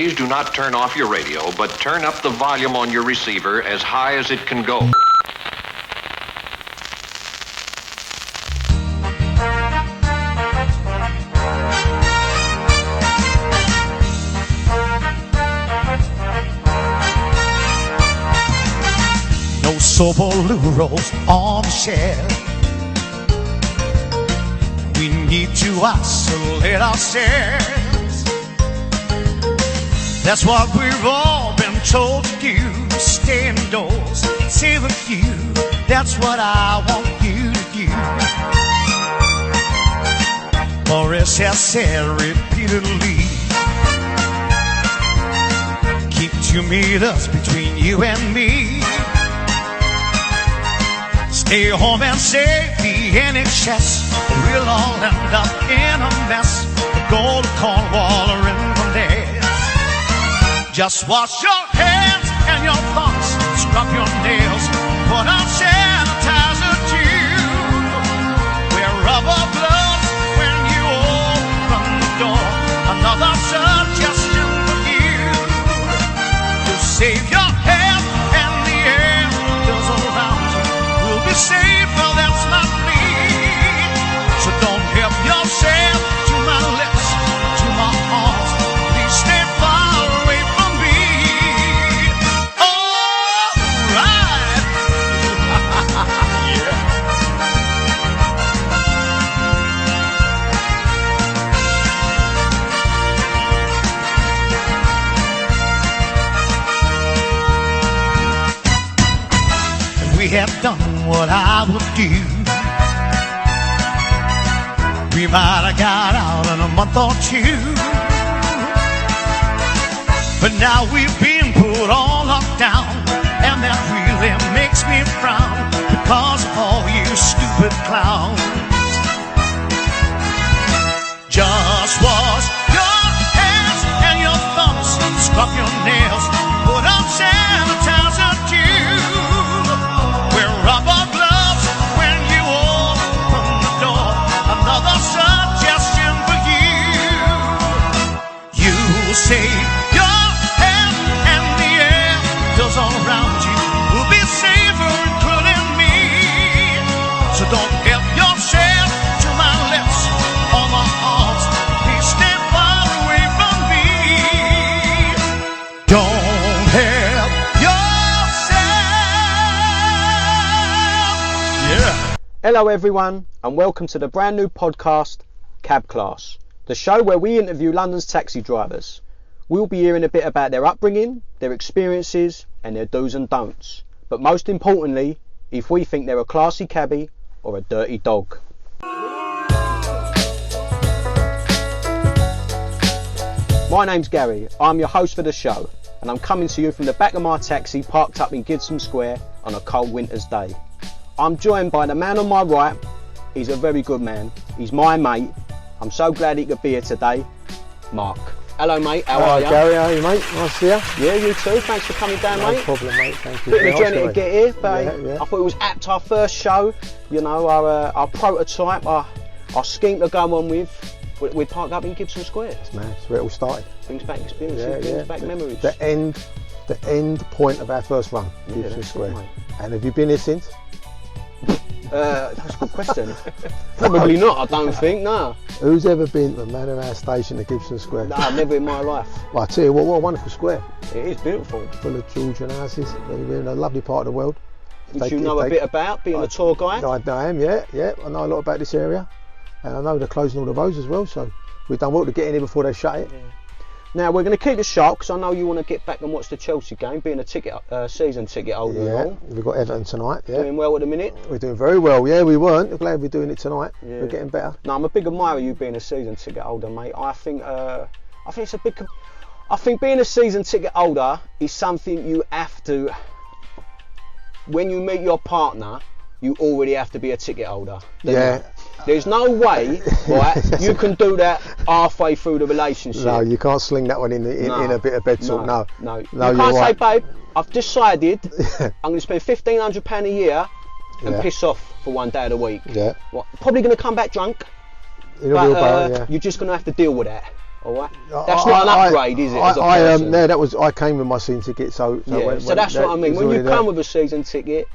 Please do not turn off your radio, but turn up the volume on your receiver as high as it can go. No sober loo rolls on the shelf. We need to isolate ourselves. That's what we've all been told to do. Stay indoors, save a few. That's what I want you to do. Morris has said repeatedly, keep 2 meters between you and me. Stay home and save the NHS. We'll all end up in a mess. Go to Cornwall or Inverness. Just wash your hands and your thumbs, scrub your nails, put on sanitizer too. Wear rubber gloves when you open the door. Another suggestion for you to save your health and the air does around you. We'll be safer, that's my plea. So don't help yourself to my lips, to my arms. Please stay far away from me. All right. Yeah. If we had done what I would do, we might have got out in a month or two. But now we've been put on lockdown, and that really makes me frown because of all you stupid clowns. Just wash your hands and your thumbs, scrub your nails, put on sanitizer too. Wear rubber gloves when you open the door. Another suggestion for you. You save your health and the air does all around you. We'll be safer, including me. So don't help yourself to my lips or my arms. Please stay far away from me. Don't help yourself. Yeah. Hello everyone and welcome to the brand new podcast Cab Class, the show where we interview London's taxi drivers. We'll be hearing a bit about their upbringing, their experiences and their do's and don'ts. But most importantly, if we think they're a classy cabbie or a dirty dog. My name's Gary, I'm your host for the show and I'm coming to you from the back of my taxi parked up in Gibson Square on a cold winter's day. I'm joined by the man on my right. He's a very good man. He's my mate. I'm so glad he could be here today. Mark. Hello mate, how are you? Gary, how are you mate? Nice to see you. Yeah, you too. Thanks for coming down, mate. No problem, mate. Thank you. Bit of a journey to get here, but Yeah. I thought it was apt our first show. You know, our prototype, our scheme to go on with. We parked up in Gibson Square. Man, it's where it all started. Brings back experiences, brings back memories. The end point of our first run, Gibson that's Square. it, mate. And have you been here since? That's a good question. Probably not, I don't think, no. Who's ever been to Manor Station to Gibson Square? No, never in my life. Well, I tell you what a wonderful square. It is beautiful. Full of Georgian houses. We're in a lovely part of the world. Which you know a bit about, being a tour guide? I am, yeah. I know a lot about this area. And I know they're closing all the roads as well, so we've done well to get in here before they shut it. Yeah. Now we're going to keep it short because I know you want to get back and watch the Chelsea game, being a season ticket holder. Yeah, and all. we've got Everton tonight. Yeah. Doing well at the minute. We're doing very well. Yeah, we weren't. We're glad we're doing it tonight. Yeah. We're getting better. No, I'm a big admirer of you being a season ticket holder, mate. I think it's a big. I think being a season ticket holder is something you have to. When you meet your partner, you already have to be a ticket holder. Yeah. There's no way, right, you can do that halfway through the relationship. No, you can't sling that one in a bit of bed talk. No. You can't say, babe, I've decided I'm going to spend £1,500 a year and piss off for one day of the week. Yeah. Probably going to come back drunk, but you're just going to have to deal with that. All right. That's not an upgrade, is it? As a person? No, that was. I came with my season ticket, so yeah. So that's what I mean. When you come with a season ticket,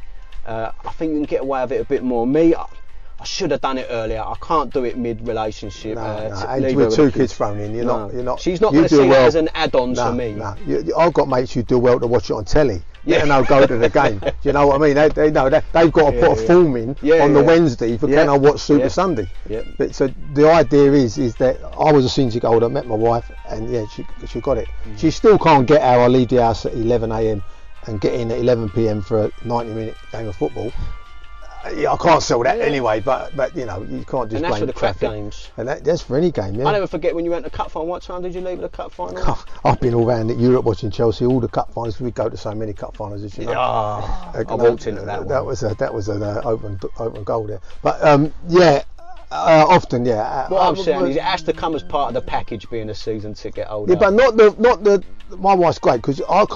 I think you can get away with it a bit more. Me, I should have done it earlier. I can't do it mid-relationship. And with two kids thrown in, you're not. She's not going to see it as an add-on to me. No, I've got mates who do well to watch it on telly. Yeah, and they'll go to the game. Do you know what I mean? They know that they've got to put a form in on the Wednesday for can I watch Super Sunday. Yeah. But so the idea is that I was a season ticket holder, met my wife, and she got it. She still can't get out. I leave the house at 11 a.m. and get in at 11 p.m. for a 90-minute game of football. Yeah, I can't sell that anyway, but you know, you can't just. And that's blame for the crap games. And that's for any game. Yeah. I never forget when you went to cup final. What time did you leave at the cup final? I've been all around Europe watching Chelsea, all the cup finals. We go to so many cup finals, as you know. I walked into that one. That was an open goal there. But often, yeah. What I'm saying is, it has to come as part of the package, being a season ticket holder. Yeah, but not the. My wife's great because I've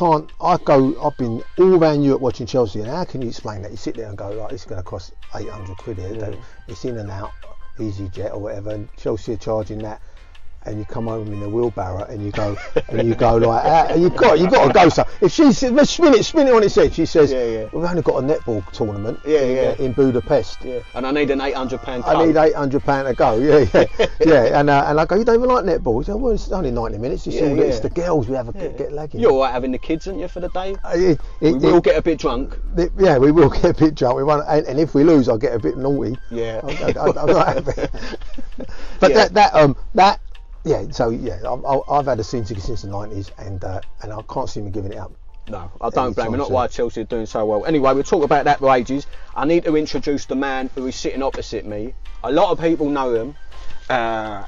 been all around Europe watching Chelsea, and how can you explain that? You sit there and go, like, this is going to cost 800 quid here. It's in and out, EasyJet or whatever, and Chelsea are charging that. And you come home in a wheelbarrow and you go like that, and you got to go. So if she spin it on its head, she says, we've only got a netball tournament in Budapest, and I need an £800 coat. I need £800 to go, and I go, you don't even like netball? She said, well, it's only 90 minutes. It's the girls we have get lagging. You're all right having the kids, aren't you, for the day? We will get a bit drunk. We will get a bit drunk. We won't, and if we lose, I'll get a bit naughty. Yeah, I'm not happy. But I've had a season ticket since the 90s, and I can't see me giving it up. No, I don't blame me. Not why Chelsea are doing so well. Anyway, we'll talk about that for ages. I need to introduce the man who is sitting opposite me. A lot of people know him.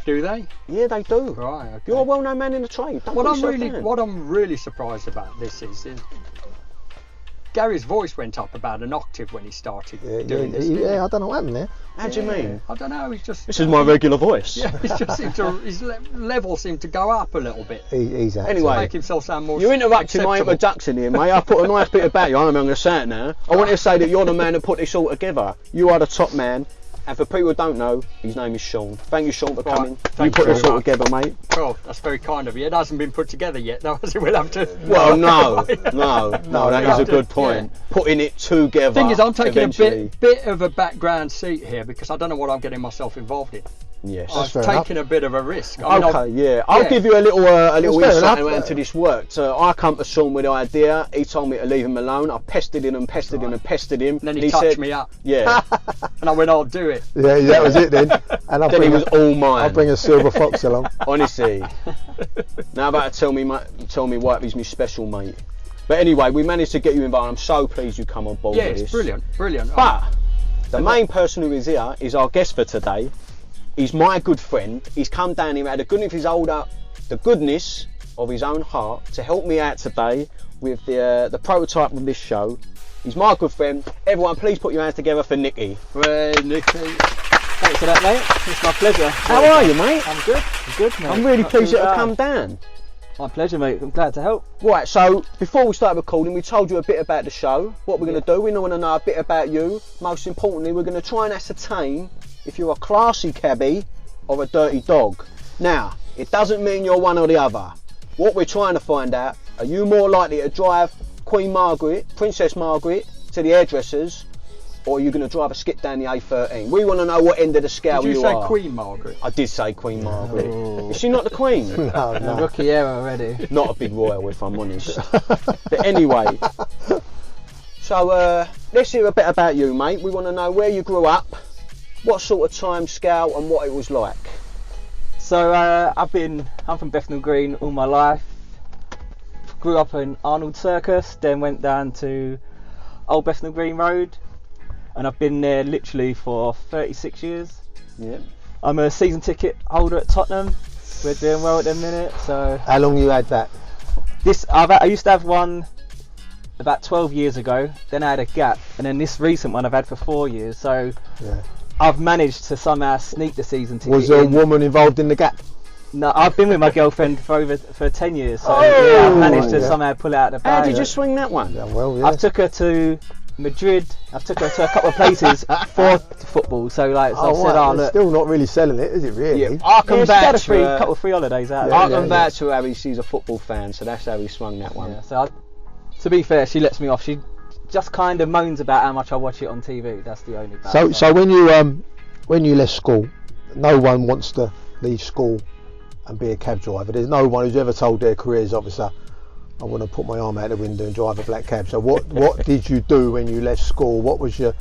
Do they? Yeah, they do. Right. Okay. You're a well-known man in the trade. What I'm really surprised about this is Gary's voice went up about an octave when he started doing this. Yeah, I don't know what happened there. How do you mean? I don't know. He's just. This is my regular voice. Yeah, his level seemed to go up a little bit. He's anyway, to make himself sound more. You're interrupting my introduction here, mate. I put a nice bit about you. I'm going to say it now. I want to say that you're the man that put this all together. You are the top man. And for people who don't know, his name is Sean. Thank you, Sean, for coming. You put this all together, mate. Oh, that's very kind of you. It hasn't been put together yet, though, so we'll have to. Well, no, that is a good point. Yeah. Putting it together. The thing is, I'm taking a bit of a background seat here because I don't know what I'm getting myself involved in. Yes, I've taken a bit of a risk. I'll give you a little insight into this work. So I come to Sean with the idea. He told me to leave him alone. I pestered him. And then he touched me up. Yeah. And I went, I'll do it. Yeah, that was it then. And then he was all mine. I'll bring a silver fox along. Honestly. Now about to tell me why he's my special mate. But anyway, we managed to get you involved. I'm so pleased you come on board with this. Yeah, it's brilliant. But the main person who is here is our guest for today. He's my good friend. He's come down here out of the goodness of his own heart to help me out today with the prototype of this show. He's my good friend. Everyone, please put your hands together for Nicky. Hey, Nicky. Thanks for that, mate. It's my pleasure. How are you, mate? I'm good, mate. I'm really pleased you have come down. My pleasure, mate. I'm glad to help. Right, so before we start recording, we told you a bit about the show. What we're going to do, we want to know a bit about you. Most importantly, we're going to try and ascertain if you're a classy cabbie or a dirty dog. Now, it doesn't mean you're one or the other. What we're trying to find out, are you more likely to drive Princess Margaret to the hairdressers, or are you going to drive a skip down the A13? We want to know what end of the scale you are. Did you say Queen Margaret? I did say Queen Margaret. Is she not the Queen? No. Rookie era already. Not a big royal, if I'm honest. But anyway, so let's hear a bit about you, mate. We want to know where you grew up, what sort of time scale and what it was like. So I'm from Bethnal Green all my life. Grew up in Arnold Circus, then went down to Old Bethnal Green Road, and I've been there literally for 36 years. Yeah. I'm a season ticket holder at Tottenham. We're doing well at the minute. So how long you had that? I used to have one about 12 years ago. Then I had a gap, and then this recent one I've had for 4 years. So I've managed to somehow sneak the season ticket. Was there a woman involved in the gap? No, I've been with my girlfriend for 10 years, so I've managed to somehow pull it out of the bag. How did you swing that one? Yeah, well, I took her to Madrid. I've took her to a couple of places for football. So like, so I said, right. look, Still not really selling it, is it? Really? Yeah, I can she's had vouch a couple of free holidays out. I can vouch for Harry. She's a football fan, so that's how he swung that one. Yeah, so to be fair, she lets me off. She just kind of moans about how much I watch it on TV. That's the only bad So when you left school, no one wants to leave school and be a cab driver. There's no one who's ever told their careers officer, I want to put my arm out the window and drive a black cab. So what did you do when you left school? What was your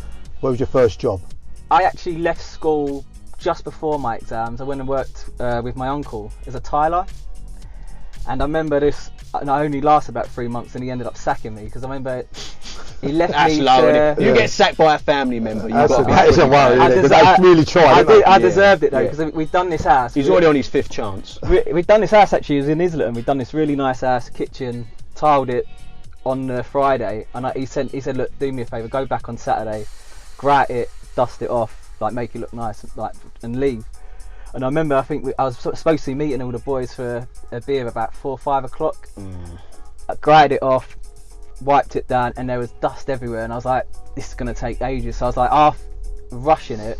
first job? I actually left school just before my exams. I went and worked with my uncle as a tiler, and I remember this. And I only lasted about 3 months, and he ended up sacking me because I remember he left That's me. low, isn't it? You get sacked by a family member. That is a worry. I really tried. I deserved it though, because we'd done this house. He's already on his 5th chance. We'd done this house actually. It was in Islington. We'd done this really nice house, kitchen, tiled it on Friday, and he said, look, do me a favour, go back on Saturday, grat it, dust it off, like make it look nice, like, and leave. And I remember, I think I was supposed to be meeting all the boys for a beer about 4 or 5 o'clock. I gratted it off, wiped it down, and there was dust everywhere. And I was like, this is going to take ages. So I was like, half rushing it,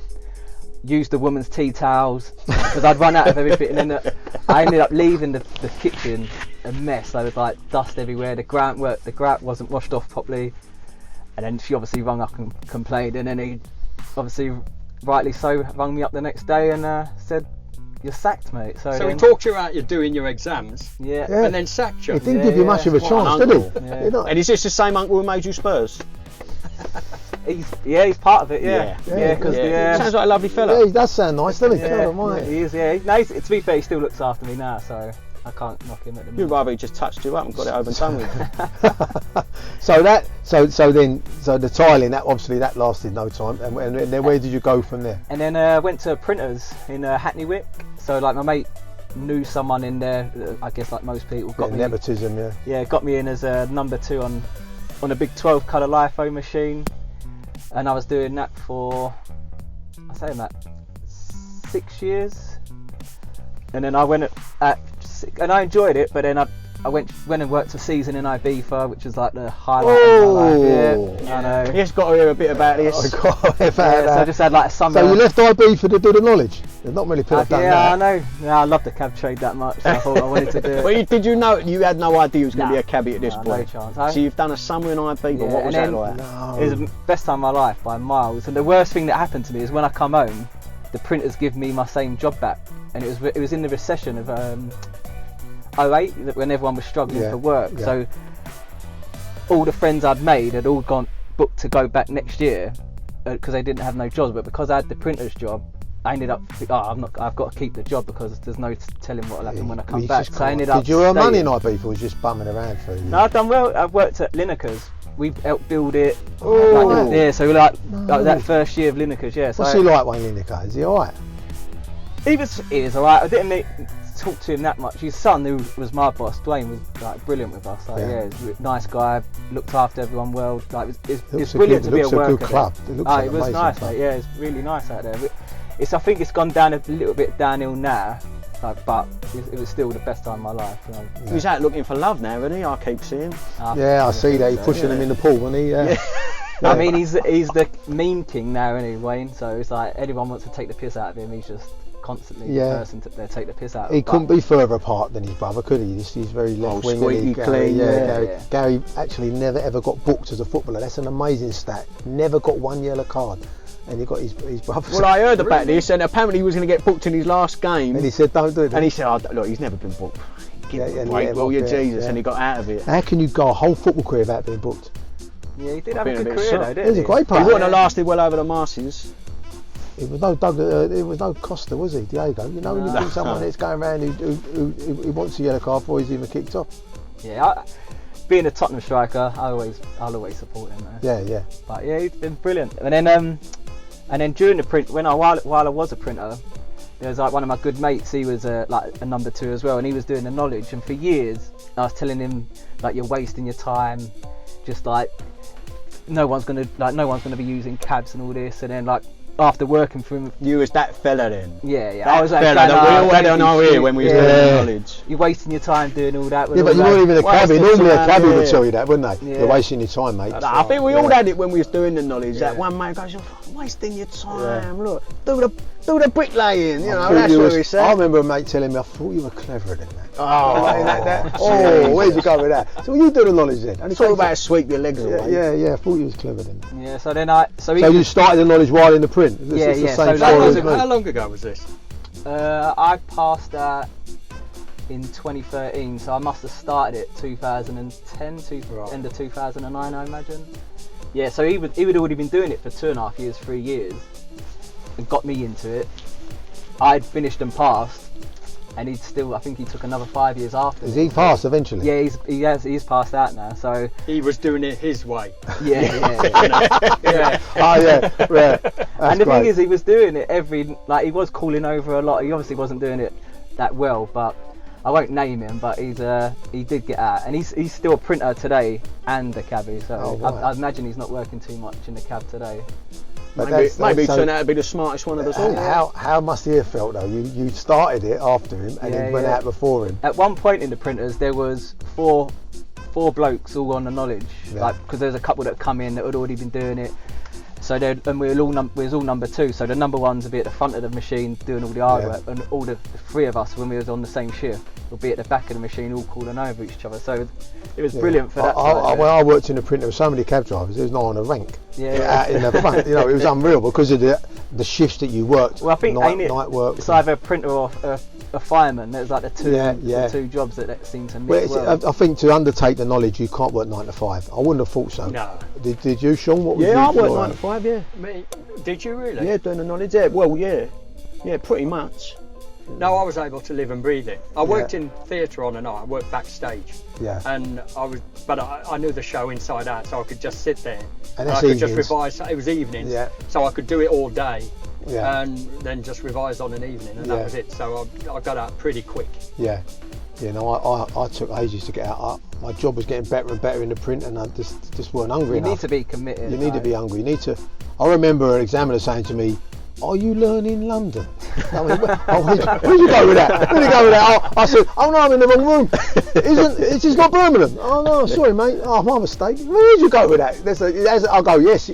used the woman's tea towels, because I'd run out of everything. And then I ended up leaving the kitchen a mess. There was like dust everywhere. The grout wasn't washed off properly. And then she obviously rung up and complained. And then he obviously, rightly so, rang me up the next day and said, you're sacked, mate. So he talked you out, you're doing your exams, and then sacked you. He didn't give you much of a chance, did he? Yeah. And is this the same uncle who made you Spurs? He's part of it, because sounds like a lovely fella. Yeah, he does sound nice, doesn't he? He is, to be fair, he still looks after me now, so I can't knock him at the moment. You'd rather he just touched you up and got it over and done with. So the tiling, that lasted no time, and then where did you go from there? And then went to printers in Hackney Wick. So like my mate knew someone in there, I guess like most people. Got me nepotism, got me in as a number 2 on a big 12 colour LIFO machine, and I was doing that for, I say about 6 years, and then I went and I enjoyed it, but then I went and worked a season in Ibiza, which was like the highlight of my life. I know. He's got to hear a bit about this. So I just had like a summer. So you left Ibiza to do the knowledge? There's not many people have done that. I know. Yeah, I love the cab trade that much, so I thought I wanted to do it. Well, did you know, you had no idea you was going to be a cabbie at this point? No chance. So you've done a summer in Ibiza, what was that like? No. It was the best time of my life by miles, and the worst thing that happened to me is when I come home, the printers give me my same job back, and it was in the recession of 08, when everyone was struggling for work. So all the friends I'd made had all gone booked to go back next year because they didn't have no jobs, but because I had the printer's job, I ended up I've got to keep the job because there's no telling what will happen when I come back. So I ended up. Did you earn money in Ibiza, or was you just bumming around for you? No, I've done well. I've worked at Lineker's. We helped build it. Oh. So like that first year of Lineker's, So what's he like, Wayne Lineker? Is he alright? He is alright. I didn't talk to him that much. His son, who was my boss, Dwayne, was like brilliant with us. Like, he's a nice guy, looked after everyone well. Like it's brilliant to be a worker. It looks a good club. It was nice, mate. Yeah, it's really nice out there. I think it's gone down a little bit downhill now, but it was still the best time of my life. You know. He's out looking for love now, isn't he? I keep seeing. I see that. He's pushing him in the pool, isn't he? Yeah. I mean, he's the meme king now, isn't he, Wayne? So it's like anyone wants to take the piss out of him. He's just constantly the person to take the piss out of. He couldn't be further apart than his brother, could he? He's very left wing. Squeaky clean. Gary actually never ever got booked as a footballer. That's an amazing stat. Never got 1 yellow card. And he got his brother. Well, I heard about this, and apparently he was going to get booked in his last game. And he said, "Don't do it." And he said, "Look, he's never been booked. Give him a break, will you, Jesus?" And he got out of it. How can you go a whole football career without being booked? Yeah, he did have a good career, though, didn't he? He's a great player. He wouldn't have lasted well over the masses. It was no Costa, was he, Diego? You know, when you think someone that's going around who wants a yellow card before he's even kicked off. Yeah, being a Tottenham striker, I'll always support him. Yeah. But yeah, he's been brilliant. And then during the print, while I was a printer, there was like one of my good mates. He was like a number 2 as well, and he was doing the knowledge. And for years, I was telling him like, you're wasting your time. Just like no one's gonna be using cabs and all this. And then like after working for him. You was that fella then? Yeah. That I was fella that we all had on our ear when we was doing the knowledge. You're wasting your time doing all that. Yeah, but you're not even a cabby. Normally a cabby would tell you that, wouldn't they? Yeah. You're wasting your time, mate. I think we all had it when we was doing the knowledge. That one mate goes, "You're wasting your time. Look, do the bricklaying." You know, that's what we said. I remember a mate telling me, "I thought you were cleverer than that." Oh, where'd you go with that? So you do the knowledge then? It's all about sweep your legs away. Yeah. I thought you was clever then. Yeah. So then So you started the knowledge while in the print. Yeah. How long ago was this? I passed that in 2013, so I must have started it 2010 end of 2009, I imagine. Yeah, so he would already been doing it for 2.5 years, 3 years, and got me into it. I'd finished and passed, and I think he took another 5 years after. Is he passed eventually? Yeah, he's passed out now. So he was doing it his way. Yeah. Oh yeah. And the thing is, he was doing it he was calling over a lot. He obviously wasn't doing it that well, but I won't name him. But he did get out, and he's still a printer today and a cabby. So I imagine he's not working too much in the cab today. Maybe he turned out to be the smartest one of us all. How must he have felt though? You started it after him and then went out before him. At one point in the printers, there was four blokes all on the knowledge, because there's a couple that come in that had already been doing it. So we was all number 2. So the number 1s would be at the front of the machine doing all the hard work, and all the 3 of us, when we was on the same shift, would be at the back of the machine all calling over each other. So it was brilliant for that. When I worked in the printer with so many cab drivers, there was no one on a rank. Out in the front, it was unreal because of the shifts that you worked. Well, I think night work. It's either a printer or a fireman. There's like the two jobs that seem to mix well. I think to undertake the knowledge, you can't work 9 to 5. I wouldn't have thought so. No. Did you, Sean? What was I worked 9 to 5. Yeah. Me? Did you really? Yeah, doing the knowledge. Yeah. Well, yeah, pretty much. No, I was able to live and breathe it. I worked in theatre on and off. I worked backstage. Yeah. And I knew the show inside out, so I could just sit there. And I could just revise. It was evenings. Yeah. So I could do it all day. Yeah. And then just revise on an evening, and that was it. So I got out pretty quick. Yeah. I took ages to get out. My job was getting better and better in the print, and I just weren't hungry enough. You need to be committed. You need to be hungry. I remember an examiner saying to me, "Are you learning London?" I mean, where you go with that? I said, "Oh no, I'm in the wrong room. This is not Birmingham." "Oh no, sorry mate. Oh, my mistake." "Where did you go with that?" I go, "Yes."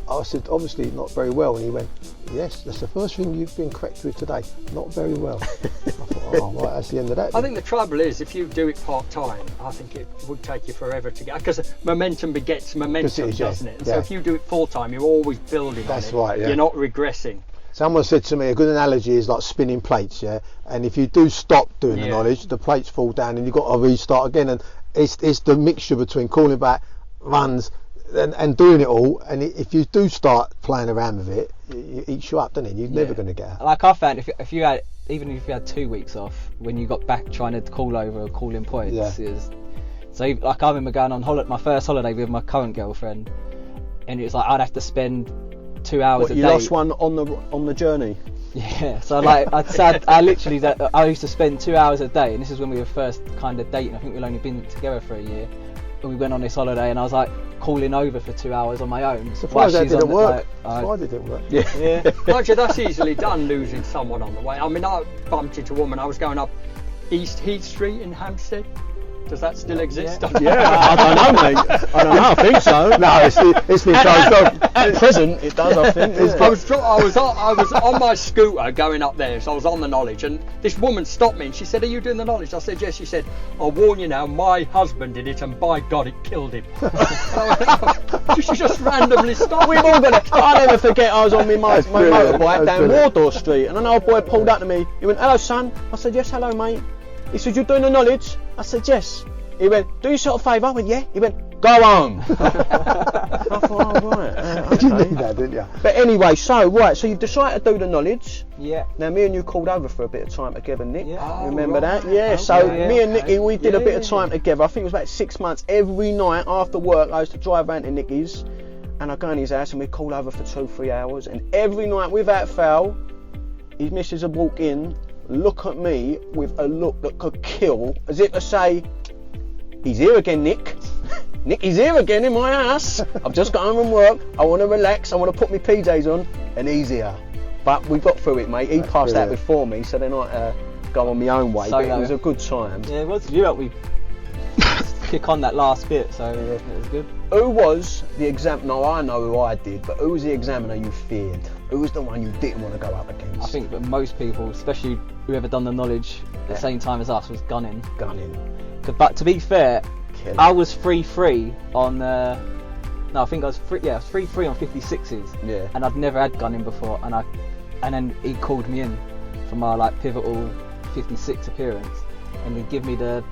I said, "Obviously not very well." And he went, "Yes, that's the first thing you've been correct with today. Not very well." I thought, "Oh, right, that's the end of that." I think the trouble is, if you do it part time, I think it would take you forever to get, because momentum begets momentum, doesn't it? And so if you do it full time, you're always building on it. That's right. Yeah. You're not regressing. Someone said to me, a good analogy is like spinning plates, yeah. And if you do stop doing the knowledge, the plates fall down, and you've got to restart again. And it's the mixture between calling back runs and doing it all. And if you do start playing around with it, it eats you up, doesn't it? You're never going to get out. Like I found, if you had 2 weeks off, when you got back trying to call over or call in points, so like I remember going on my first holiday with my current girlfriend, and it was like I'd have to spend 2 hours a day. You lost one on the journey? Yeah, so like I literally used to spend 2 hours a day, and this is when we were first kind of dating. I think we'd only been together for a year, and we went on this holiday, and I was like calling over for 2 hours on my own. Surprised that didn't work. Surprised it didn't work. Yeah. Actually, that's easily done, losing someone on the way. I mean, I bumped into a woman. I was going up East Heath Street in Hampstead. Does that still exist? Yeah, I don't know, mate. I don't know. I think so. No, it's been closed off. At present, it does. I think. Yeah. I was on my scooter going up there, so I was on the knowledge, and this woman stopped me and she said, "Are you doing the knowledge?" I said, "Yes." She said, "I'll warn you now, my husband did it, and by God, it killed him." She just randomly stopped. We've all got it. I'll never forget. I was on my motorbike down Wardour Street, and an old boy pulled up to me. He went, "Hello, son." I said, "Yes, hello, mate." He said, "You're doing the knowledge?" I said, "Yes." He went, "Do yourself a favour?" I went, "Yeah." He went, "Go home." I thought, "Oh, right." You knew that, didn't you? But anyway, so you've decided to do the knowledge. Yeah. Now, me and you called over for a bit of time together, Nick. Yeah. Remember right. that? Yeah. Okay. So me and Nicky, we did a bit of Yeah. time together. I think it was about 6 months. Every night after work, I used to drive round to Nicky's, and I'd go in his house, and we'd call over for 2-3 hours. And every night, without fail, his missus would walk in, look at me with a look that could kill, as if to say, "He's here again, Nick." Nicky's here again in my house. I've just got home from work. I want to relax. I want to put my PJs on, and he's here. But we got through it, mate. He passed out before me, so then I go on my own way. But it was a good time. Yeah, it was. You helped me kick on that last bit, so it was good. Who was the examiner? No, I know who I did, but who was the examiner you feared? Who was the one you didn't want to go up against? I think that most people, especially whoever done the knowledge at the same time as us, was gunning. But to be fair, I was 3-3 on. No, I think I was 3-3 on 56s. Yeah. And I'd never had gunning before, and then he called me in for my like pivotal 56 appearance, and he'd give me the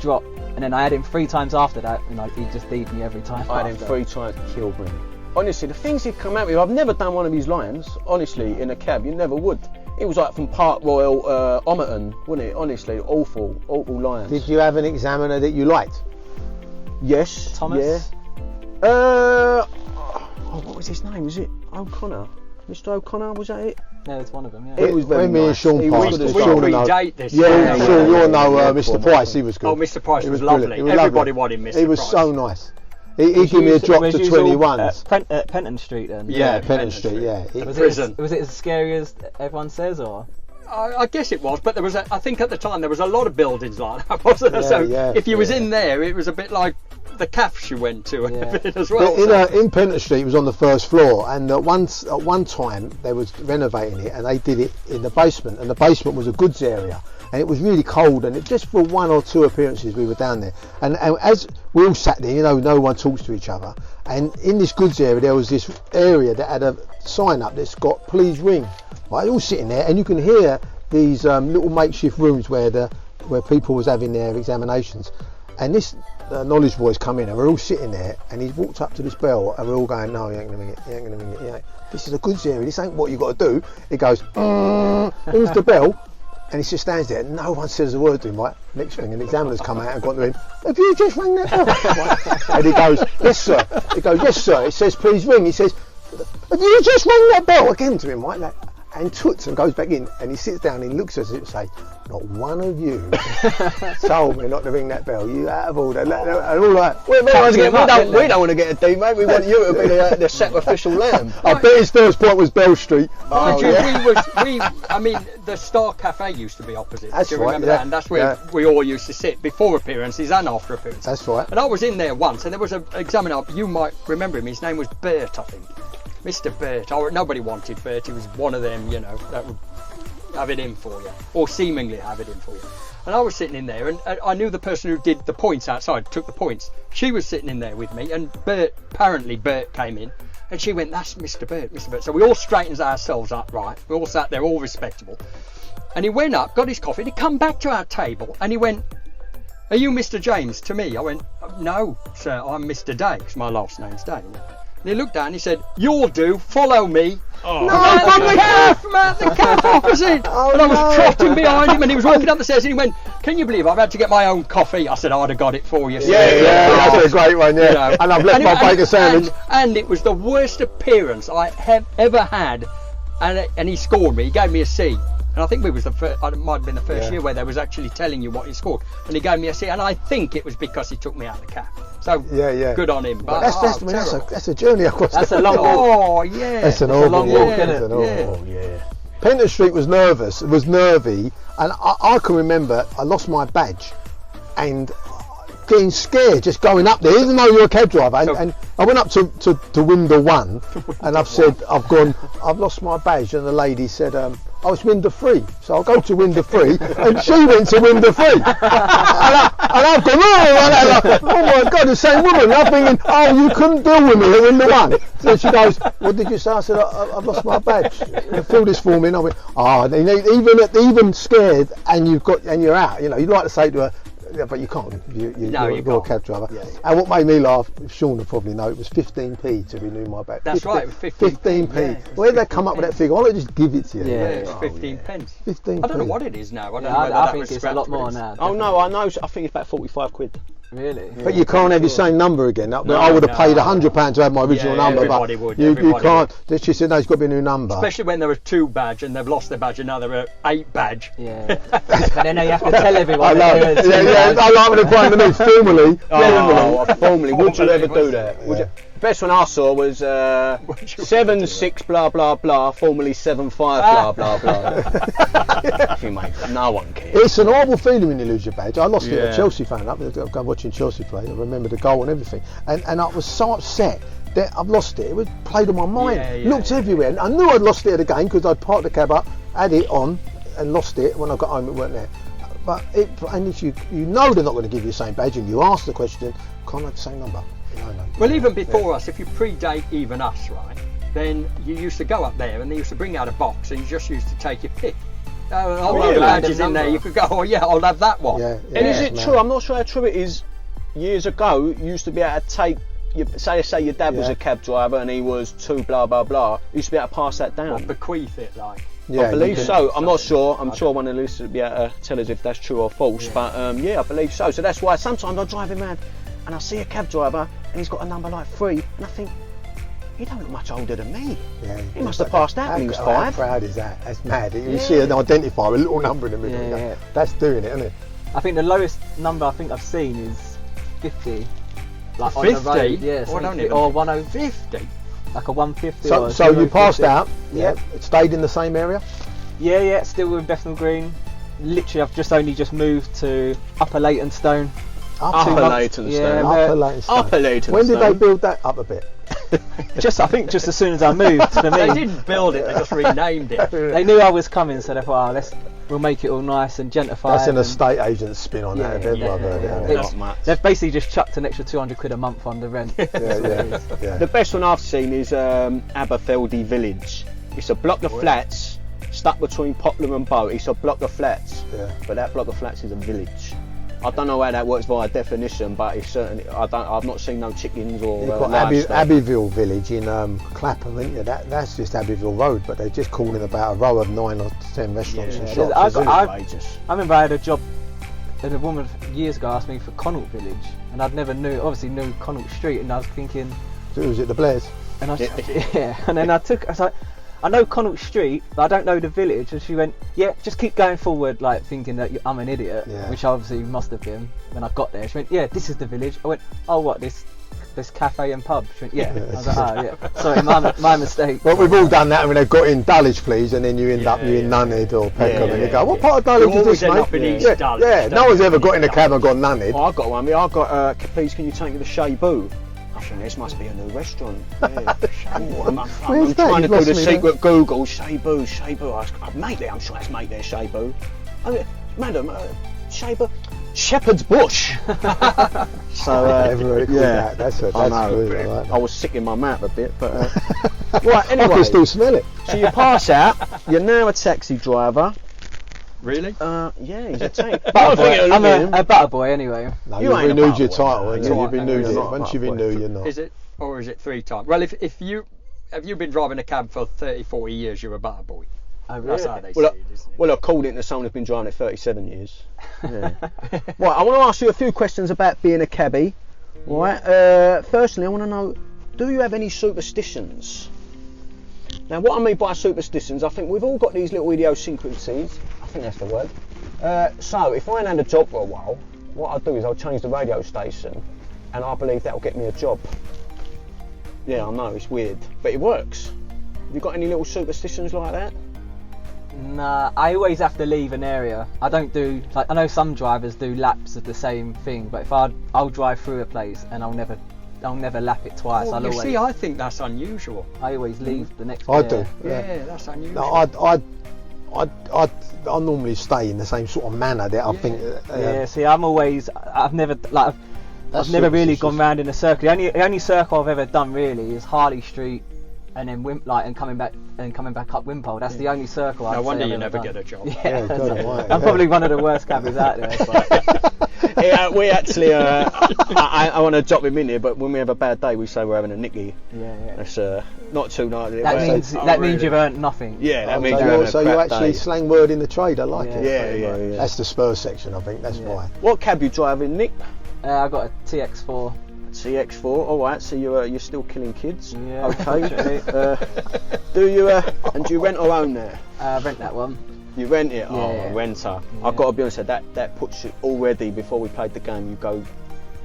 drop, and then I had him 3 times after that, and he just beat me every time. I had him 3 times, killed me. Honestly, the things he'd come at me, I've never done one of his lines. Honestly, in a cab, you never would. It was like from Park Royal, Omerton, wasn't it? Honestly, awful lines. Did you have an examiner that you liked? Yes. Thomas? Yeah. What was his name? Was it O'Connor? Mr. O'Connor, was that it? Yeah, it's one of them, yeah. It was very when me and nice. Sean passed, We predate this. Yeah, Sean, you'll know Mr. Price, he was good. Oh, Mr. Price was lovely. Everybody wanted Mr. Price. He was so nice. He gave me a drop to 21s. At Penton Street then? Yeah, Penton Street, yeah. Was it as scary as everyone says, or? I guess it was, but there was I think at the time there was a lot of buildings like that, wasn't there? So if you was in there, it was a bit like the cafes you went to as well. But in Penton Street, it was on the first floor, and at one time they was renovating it, and they did it in the basement, and the basement was a goods area, and it was really cold, and just for 1 or 2 appearances we were down there, and as we all sat there, no one talks to each other, and in this goods area there was this area that had a sign up that's got "Please ring." Right, all sitting there, and you can hear these little makeshift rooms where people was having their examinations, and this knowledge boy's come in, and we're all sitting there, and he's walked up to this bell, and we're all going, "No, he ain't gonna ring it. This is a goods area. This ain't what you got to do." He goes, "Rings the bell," and he just stands there. No one says a word to him. Right, next thing, an examiner's come out and gone to him. "Have you just rang that bell?" Right. And he goes, "Yes, sir." He goes, "Yes, sir." It says, "Please ring." He says, "Have you just rang that bell?" Again to him, right? Like, and toots and goes back in, and he sits down and he looks at us and say, "Not one of you told me not to ring that bell. You out of order." And all like, we don't want to get a D, mate. We want you to be the sacrificial lamb. I bet his first point was Bell Street. I mean, the Star Cafe used to be opposite. That's Do you right, remember that? And that's where we all used to sit before appearances and after appearances. That's right. And I was in there once, and there was an examiner. You might remember him. His name was Bert, I think. Mr. Bert. Nobody wanted Bert. He was one of them, that would have it in for you, or seemingly have it in for you. And I was sitting in there, and I knew the person who did the points outside, took the points. She was sitting in there with me, and apparently Bert came in, and she went, "That's Mr. Bert, Mr. Bert." So we all straightened ourselves up, right? We all sat there, all respectable. And he went up, got his coffee, and he come back to our table, and he went, "Are you Mr. James?" To me. I went, "No, sir, I'm Mr. Day, because my last name's Day." And he looked down and he said, "You'll do, follow me." Oh. No, from the calf opposite. Oh, and I was trotting behind him, and he was walking up the stairs, and he went, "Can you believe I've had to get my own coffee?" I said, "I'd have got it for you." Yeah, that's a great one, yeah. And I've left my bacon sandwich. And it was the worst appearance I have ever had, and he scored me. He gave me a C. And I think it was the first, it might have been the first year where they was actually telling you what he scored. And he gave me a C, and I think it was because he took me out of the cap. So good on him. But that's a journey across. That's a long walk. Oh yeah. That's an awful walk, isn't it? Yeah. Penton Street was nervy, and I can remember I lost my badge, and getting scared just going up there, even though you're a cab driver. And I went up to window 1, and I've said I've lost my badge, and the lady said, "Oh, it's window 3, so I'll go to window 3," and she went to window 3, and I've gone, oh my God, the same woman. And I'm thinking, "Oh, you couldn't deal with me at window 1." So she goes, "What did you say?" I said, "I've lost my badge. Fill this form in." I went, even scared, and you're out. You'd like to say to her, yeah, but you can't. You're a cab driver. Yeah. And what made me laugh, Sean will probably know, it was 15p to renew my badge. That's right, it was 15p. Yeah, where did they come up with that figure? Why don't they just give it to you? Yeah, it's 15 pence. 15p. I don't know what it is now. I think it's a lot more now. Oh no, I know. I think it's about 45 quid. Really? But you can't have your same number again. I would have paid £100 to have my original number, but you can't. She said, no, it's got to be a new number. Especially when there are 2 badge and they've lost their badge and now there are 8 badge. Yeah. But then you have to tell everyone. I like when they're playing the news formally. Formally. Would you ever do that? Would you? The best one I saw was 7-6 blah blah blah, formerly 7-5 blah blah blah. Mate, no one cares. It's an horrible feeling when you lose your badge. I lost it at Chelsea fan up. I'm watching Chelsea play. I remember the goal and everything. And I was so upset that I've lost it. It was played on my mind. Looked everywhere. I knew I'd lost it at the game because I'd parked the cab up, had it on, and lost it. When I got home, it weren't there. But if you know they're not going to give you the same badge, and you ask the question, can't I have the same number? No. Well, even before us, if you predate even us, right, then you used to go up there and they used to bring out a box and you just used to take your pick. All the badges in there, you could go, oh yeah, I'll have that one. And is it true? I'm not sure how true it is. Years ago, you used to be able to take, say your dad was a cab driver and he was 2 blah blah blah. You used to be able to pass that down. What, bequeath it like? Yeah, I believe so. I'm not sure. I'm sure one of the listeners will be able to tell us if that's true or false. But I believe so. So that's why sometimes I drive him around and I see a cab driver and he's got a number like 3 and I think, he don't look much older than me. Yeah, he must have passed out when he was 5. How proud is that? That's mad. You see an identifier, a little number in the middle. Yeah. That's doing it, isn't it? I think the lowest number I think I've seen is 50. Like 50? On the road, yeah, or 150. Like a 150. So you passed out. Yeah. It stayed in the same area. Yeah. Still in Bethnal Green. Literally, I've just moved to Upper Leytonstone. Upper Leytonstone. When did they build that up a bit? I think just as soon as I moved. For me, they didn't build it; they just renamed it. They knew I was coming, so they thought, we'll make it all nice and gentrified. That's an estate agent's spin on that. They've basically just chucked an extra £200 a month on the rent. The best one I've seen is Aberfeldy Village. It's a block of flats stuck between Poplar and Bow. It's a block of flats, but that block of flats is a village. I don't know how that works via definition, but it's certainly. I've not seen no chickens or. You've got Abbeyville Village in Clapham, isn't you? That's just Abbeyville Road, but they're just calling about a row of 9 or 10 restaurants and shops. I remember I had a job, and a woman years ago asked me for Connaught Village, and I'd never obviously knew Connaught Street, and I was thinking. So was it the Blairs? And and then I was like, I know Connaught Street, but I don't know the village. And she went, yeah, just keep going forward, like thinking that I'm an idiot, which I obviously must have been when I got there. She went, yeah, this is the village. I went, oh, what, this cafe and pub? She went, yeah. I was like, oh, yeah. Sorry, my mistake. Well, we've all done that when they've got in Dulwich, please, and then you end up in Nunhead or Peckham, and you go, what part of Dulwich is this, mate? No one's ever got in a cab and gone Nunhead. I got one. I got, please, can you take me to Shea Boo? This must be a new restaurant. I'm trying to do the secret Google. Shea Boo. Mate there, I'm sure that's mate there, Shea Boo. Madam, Shea Boo. Shepherd's Bush. So, that's good. I was sick in my mouth a bit, but... right, anyway. I can still smell it. So you pass out, you're now a taxi driver. Really? Yeah, he's a tank. I'm a butter boy anyway. No, you've renewed your title, and you've renewed it. Once you've renewed, you're not. Is it, or is it 3 times? Well, if you have you been driving a cab for 30, 40 years, you're a butter boy. Oh, really? That's how they see it, isn't it? Well, according to someone who's been driving it 37 years. Yeah. Right, I want to ask you a few questions about being a cabbie. Right. Firstly, I want to know, do you have any superstitions? Now, what I mean by superstitions, I think we've all got these little idiosyncrasies. I think that's the word. So, if I ain't had a job for a while, what I'll do is I'll change the radio station, and I believe that'll get me a job. Yeah, I know, it's weird, but it works. Have you got any little superstitions like that? Nah, I always have to leave an area. I don't do, like, I know some drivers do laps of the same thing, but if I'll drive through a place and I'll never lap it twice. See, I think that's unusual. I always leave the next. I do. Yeah, that's unusual. No, I normally stay in the same sort of manner that I think. See, I've never really gone round in a circle. The only circle I've ever done really is Harley Street, and then coming back up Wimpole. That's the only circle. No wonder you never get a job. I'm probably one of the worst cabbies out there. But. We actually, I want to drop him in here, but when we have a bad day, we say we're having a nicky. Yeah. That's not too nice. That means you've earned nothing. Yeah, that means you're so you actually slang word in the trade. I like it. Yeah. That's the Spurs section, I think. That's why. What cab you driving, Nick? I got a TX4. CX4, alright, so you're still killing kids? Yeah. Okay. Do you rent or own there? Rent that one. You rent it? Yeah, Oh, yeah. renter. Yeah. I've got to be honest, that puts you already, before we played the game, you go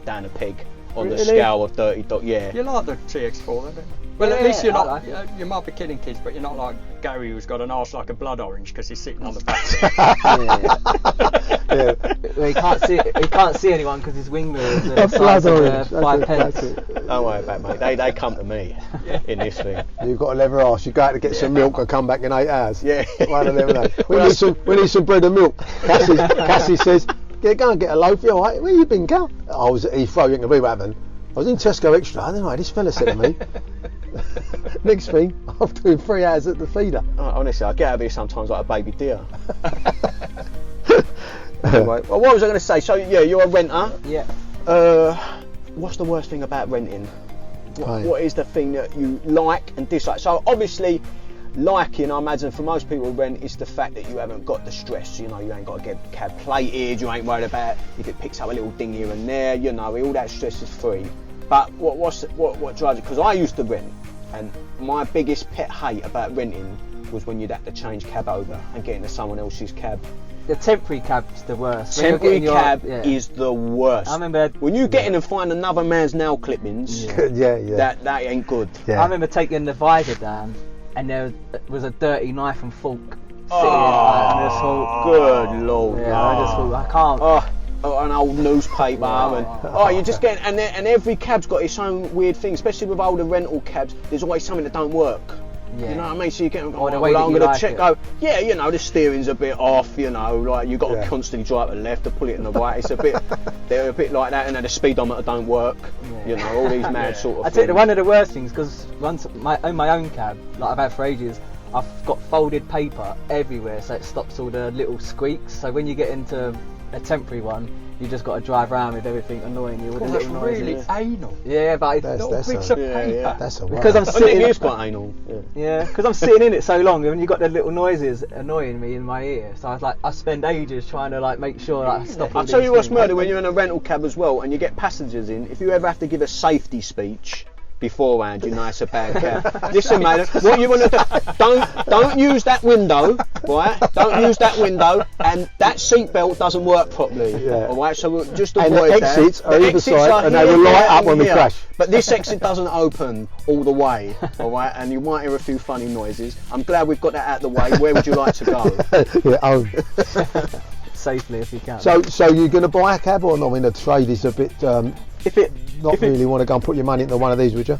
down a peg on the Really? scale of dirty dog. Yeah. You like the TX4, don't you? Well, at Yeah, least you're I not. like it. You might be killing kids, but you're not like Gary, who's got an arse like a blood orange because he's sitting on the back. Well, he can't see anyone because his wing mirrors are the blood size of orange. 5 That's pence. it. Don't worry about it, mate. They come to me in this thing. You've got a leather arse. You go out to get some milk and come back in 8 hours. Yeah. One of them. We need some bread and milk. Cassie says, yeah, go and get a loaf. You all right? Where you been, Cal? I was at Heathrow. You can believe what happened. I was in Tesco Extra. I don't know. This fella said to me. Next thing, I'm doing 3 hours at the feeder. Honestly, I get out of here sometimes like a baby deer. Anyway, well, what was I going to say? So, yeah, you're a renter. Yeah. What's the worst thing about renting? Paying. What is the thing that you like and dislike? So, obviously, liking, I imagine, for most people who rent, is the fact that you haven't got the stress. You know, you ain't got to get cab plated, you ain't worried about if it picks up a little ding here and there, you know, all that stress is free. But what drives it? Because I used to rent, and my biggest pet hate about renting was when you'd have to change cab over and get into someone else's cab. The temporary cab's the worst. When you're Temporary getting cab yeah. is the worst. I remember when you get in and find another man's nail clippings, Yeah. that ain't good. Yeah. I remember taking the visor down, and there was a dirty knife and fork sitting Oh, and I just thought, good lord. yeah, I just thought I can't. An old newspaper and you just get, and every cab's got its own weird thing, especially with older rental cabs. There's always something that don't work. Yeah. You know what I mean? So you get, Or the way that I'm you gonna like check. it. Go, yeah, you know, the steering's a bit off. You know, like you got to Yeah. constantly drive to the left to pull it in the right. It's a bit, they're a bit like that, and then the speedometer don't work. Yeah. You know, all these mad sort of I things. think one of the worst things, because once my own cab, like I've had for ages, I've got folded paper everywhere, so it stops all the little squeaks. So when you get into a temporary one, you just got to drive around with everything annoying you, all the That's little noises. really anal. Yeah, but Little That's bits a- of paper. That's a because I'm I think sitting. it is quite anal. Yeah, because I'm sitting in it so long, and you got the little noises annoying me in my ear. So I spend ages trying to like make sure that I stop. all I'll tell these you what's things. murder when you're in a rental cab as well, and you get passengers in. If you ever have to give a safety speech beforehand, you know it's a bad cab. Listen, mate, what you want to do? Don't use that window, right? Don't use that window, and that seatbelt doesn't work properly. Yeah. All right, so we'll just And avoid the that. exits are either exits side, are and they here, will light there, up and when we here. crash. But this exit doesn't open all the way, all right? And you might hear a few funny noises. I'm glad we've got that out of the way. Where would you like to go? Yeah, own. Safely if you can. So you're going to buy a cab or not? I mean, the trade is a bit. if it Not really want to go and put your money into one of these, would you?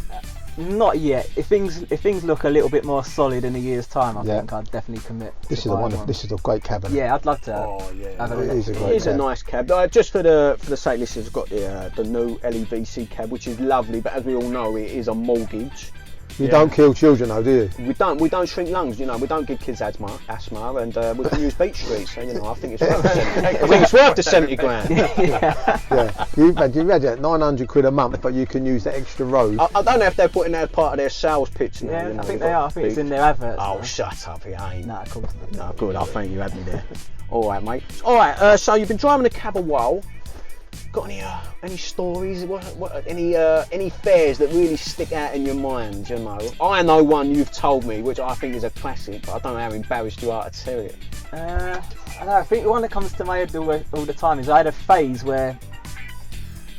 not yet. If things look a little bit more solid in a year's time, I Yeah. think I'd definitely commit. This to is a buying wonderful. one. This is a great cab. Yeah, I'd love to. Oh, yeah. Have a It look. is a It great is a cab. nice cab. Just for the sake listeners, got the new LEVC cab, which is lovely. But as we all know, it is a mortgage. You don't kill children, though, do you? We don't shrink lungs. You know, we don't give kids asthma, and we can use Beach Street. So you know, I think it's worth. I think it's worth the 70 grand. Yeah. You've had 900 quid a month, but you can use the extra road. I don't know if they're putting that as part of their sales pitch now. Yeah, you know, I think they've they got are. I think it's big- in their adverts. Oh, now. shut up! It ain't. Nah, of course not. No, good. I think you had me there. All right, mate. All right. So you've been driving a cab a while. Got any stories? Any fares that really stick out in your mind? You know, I know one you've told me, which I think is a classic, but I don't know how embarrassed you are to tell it. I don't know, I think the one that comes to my head all the time is I had a phase where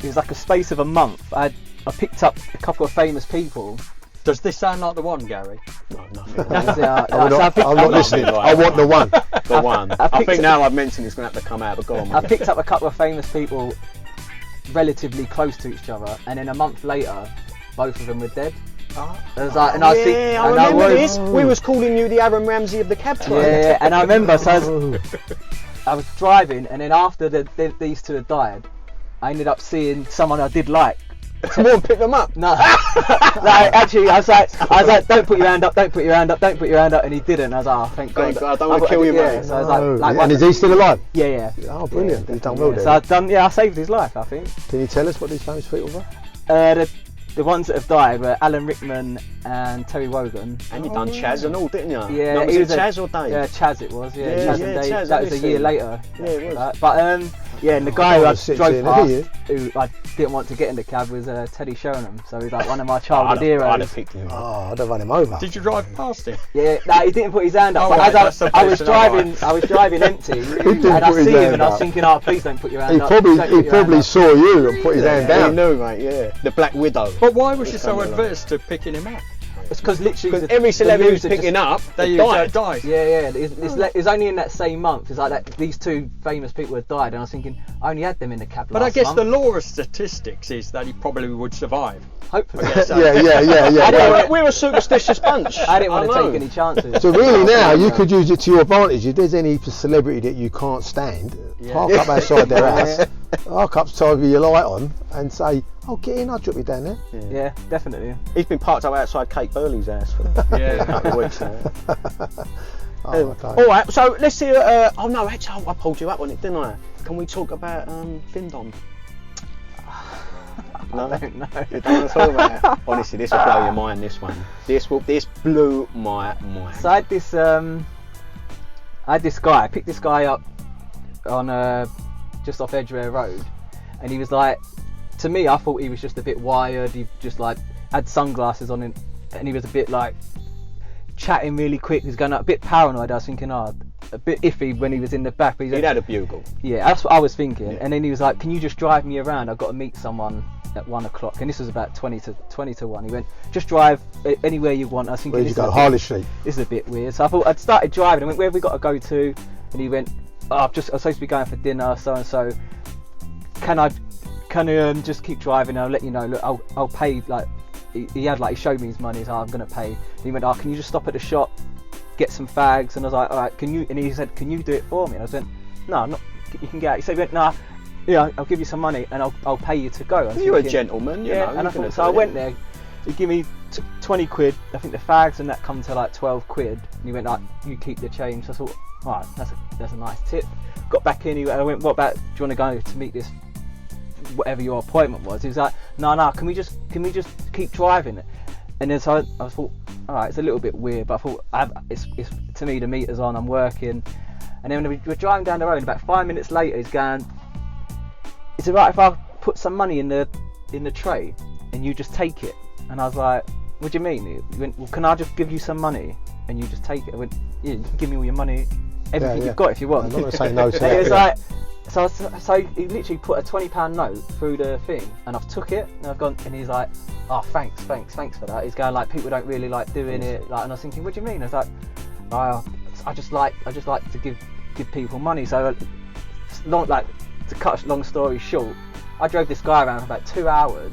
it was like a space of a month. I picked up a couple of famous people. Does this sound like the one, Gary? No, nothing. I'm not listening. I want the one. The one. I picked think it- now I've mentioned it's going to have to come out, but go on, I mate. picked up a couple of famous people relatively close to each other, and then a month later, both of them were dead. It was like, and I think, Yeah, I and remember was- this. We was calling you the Aaron Ramsey of the cab trade. Yeah, and I remember, so I was driving, and then after these two had died, I ended up seeing someone I did like. Come on, pick them up. No, like actually, I was like, don't put your hand up, don't put your hand up, don't put your hand up, and he didn't. I was like, oh, thank God. Thank God, I don't want to kill you, yeah, mate. So I was like And is he still alive? yeah. Oh, brilliant. He's done well Yeah, there. so I've done, I saved his life, I think. Can you tell us what these famous people were? The ones that have died were Alan Rickman and Terry Wogan. And you done Chaz and all, didn't you? Yeah, no, was he it was Chaz or Dave? Yeah, Chaz it was. Yeah, Yeah, Chaz yeah, and Dave. Chaz, that was a obviously. year later. Yeah, it was. But Yeah, and the guy who I sit drove in, past, who I didn't want to get in the cab, was Teddy Sheringham. So he's like one of my childhood heroes. I'd have picked him. Oh, I'd have run him over. Did you drive past him? Yeah, no, he didn't put his hand up. Oh, But right, as that's I was supposed to know, driving, right. I was driving empty, didn't and I put his see him, hand and I was up. thinking, "Oh, please don't put your hand He up." probably Don't put your hand up. saw you and put his hand He down. knew, mate. Yeah, the Black Widow. But why was you so Something like adverse to picking him up? It's because literally Because every celebrity who's picking up, They died. died. Yeah. It's only in that same month. It's like that. These two famous people had died, and I was thinking, I only had them in the cab. But I last guess month. the law of statistics is that he probably would survive. Hopefully. Yeah. We're a superstitious bunch. I didn't want to know. take any chances. So really now you could use it to your advantage. If there's any celebrity that you can't stand, park up outside their house, park up side with your light on and say, "Oh, get in, I'll drop you down there." Yeah, definitely. He's been parked up outside Kate Burley's house for a couple of weeks now. Oh, okay. All right, so let's see. Oh no, actually, I pulled you up on it, didn't I? Can we talk about Findon? No, I don't know. you don't want to talk about it. Honestly, this will blow your mind. This one, this blew my mind. So I had this guy. I picked this guy up on just off Edgware Road, and he was like, to me, I thought he was just a bit wired. He just like had sunglasses on, and he was a bit like chatting really quick. He was going up a bit paranoid. I was thinking, a bit iffy when he was in the back. But He'd had a bugle. Yeah, that's what I was thinking. Yeah. And then he was like, "Can you just drive me around? I've got to meet someone at 1 o'clock." And this was about 20 to 1. He went, "Just drive anywhere you want." I was thinking, Where'd you go? Harley Street. This is a bit weird. So I thought I'd started driving. I went, "Where have we got to go to?" And he went, "Oh, I'm supposed to be going for dinner, so and so. Can I just keep driving? I'll let you know. Look, I'll pay." Like he showed me his money. So I'm gonna pay. And he went, "Oh, can you just stop at the shop, get some fags?" And I was like, "All right, can you?" And he said, "Can you do it for me?" And I said, "No, I'm not. You can get out." He said, "He went, nah, yeah, I'll give you some money and I'll pay you to go." You're a gentleman, you know. And I thought, so I went there. He gave me 20 quid. I think the fags and that come to like 12 quid. And he went like, "You keep the change." So I thought, all right, that's a nice tip. Got back in. I went, "What about? Do you want to go to meet this? Whatever your appointment was?" He was like, "No, can we just keep driving?" And then so I thought, all right, it's a little bit weird, but I thought it's to me the meter's on, I'm working. And then when we were driving down the road, about 5 minutes later, he's going, "Is it right if I put some money in the tray and you just take it?" And I was like, "What do you mean?" He went, "Well, can I just give you some money and you just take it?" I went, "Yeah, you can give me all your money, everything you've got if you want." I'm not going to say no to And that. it was like, so he literally put a £20 note through the thing, and I've took it, and I've gone, and he's like, "Oh, thanks for that." He's going like, "People don't really like doing it," like, and I was thinking, "What do you mean?" I was like, I just like to give people money. So, to cut a long story short, I drove this guy around for about 2 hours,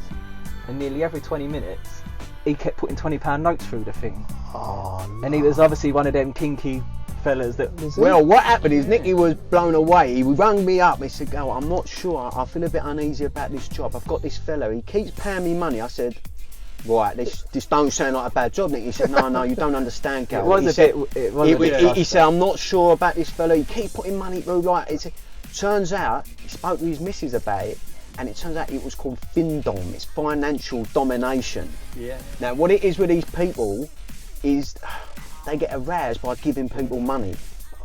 and nearly every 20 minutes, he kept putting £20 notes through the thing. Oh, no. And he was obviously one of them kinky fellas that. Well, what happened is Nicky was blown away. He rang me up. He said, "Oh, I'm not sure. I feel a bit uneasy about this job. I've got this fella. He keeps paying me money." I said, "Right, this don't sound like a bad job, Nick." He said, "No, you don't understand, Gal." It was a bit. He said, "I'm not sure about this fella. He keeps putting money through." Like, turns out he spoke to his missus about it, and it turns out it was called Findom. It's financial domination. Yeah. Now, what it is with these people is they get aroused by giving people money.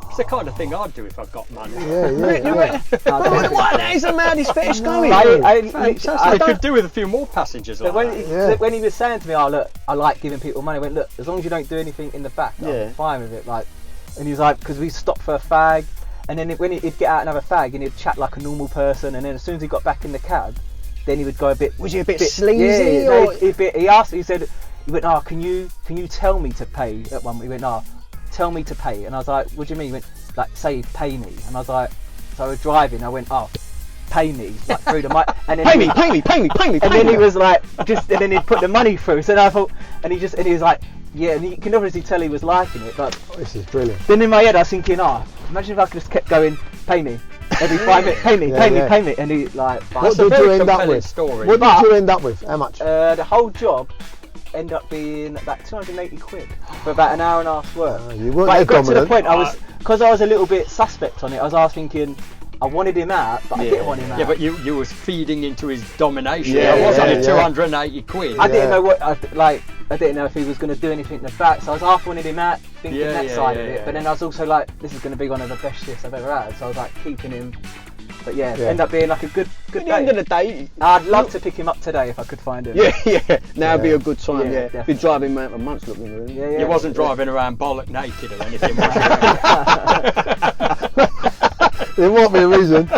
It's the kind of thing I'd do if I got money. Yeah. What? That is the maddest fetish going. I could do with a few more passengers like that. When he was saying to me, "Oh, look, I like giving people money," I went, "Look, as long as you don't do anything in the back, I'm fine with it." Like, and he's like, because we stopped for a fag, and then when he'd get out and have a fag, and he'd chat like a normal person, and then as soon as he got back in the cab, then he would go a bit. Was he a bit sleazy? Yeah, no, he asked. He said, he went, "Oh, can you tell me to pay?" At one, he went, "Oh, tell me to pay." And I was like, "What do you mean?" He went, like, "Say pay me." And I was like, so I was driving. I went, "Oh, pay me," like through the mic. And then pay me. And then he was like, and then he'd put the money through. So then I thought, and he was like, yeah, and you can obviously tell he was liking it. But This is brilliant. then in my head I was thinking, imagine if I could just kept going, "Pay me." Every 5 minutes, pay me, and he like. What did you end up with? What did you end up with? How much? The whole job ended up being about 280 quid for about an hour and a half's work. You weren't But it got to the dominant. point because I was a little bit suspect on it. I was thinking, I wanted him out, but I didn't want him out. Yeah, but you was feeding into his domination. Yeah, It was only yeah. 280 quid. I didn't know what I didn't know if he was going to do anything in the back, so I was half wanted him out, thinking that side of it. But then I was also like, this is going to be one of the best shifts I've ever had. So I was like keeping him But yeah, end up being like a good At the day. end of the day, I'd love to pick him up today if I could find him. yeah, now would be a good time. Yeah, Yeah, definitely. been driving around for months looking at him. Yeah. You wasn't driving around bollock naked or anything, was you? There might be a reason.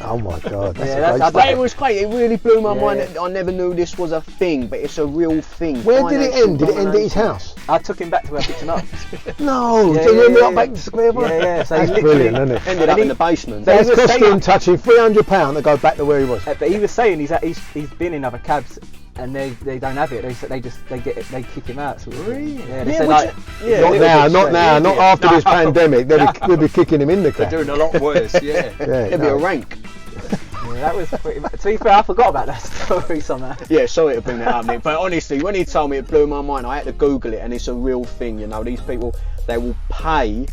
Oh my God, that's Yeah, a that's- great But it was great. It really blew my Yeah. mind. I never knew this was a thing, but it's a real thing. Where did it Financial end? Did it end at his domination. house? I took him back to where I picked him up. No, Yeah, so you ended yeah, up back to square one. Yeah. So That's he brilliant, literally- isn't it? Ended up in the basement. They That's were cost saying- him touching £300 to go back to where he was. But he was saying he's been in other cabs and they don't have it. They kick him out. Sort of. Really? Yeah, they Yeah, say which- like, yeah, Not little now, bit not straight, now, yeah. not after this pandemic. They'll be kicking him in the They're cat. doing a lot worse, yeah. It'd be a rank. yeah, that was pretty much. To be fair, I forgot about that story somehow. Yeah, sorry to bring that up, Nick. But honestly, when he told me, it blew my mind. I had to Google it, and it's a real thing. You know, these people, they will pay.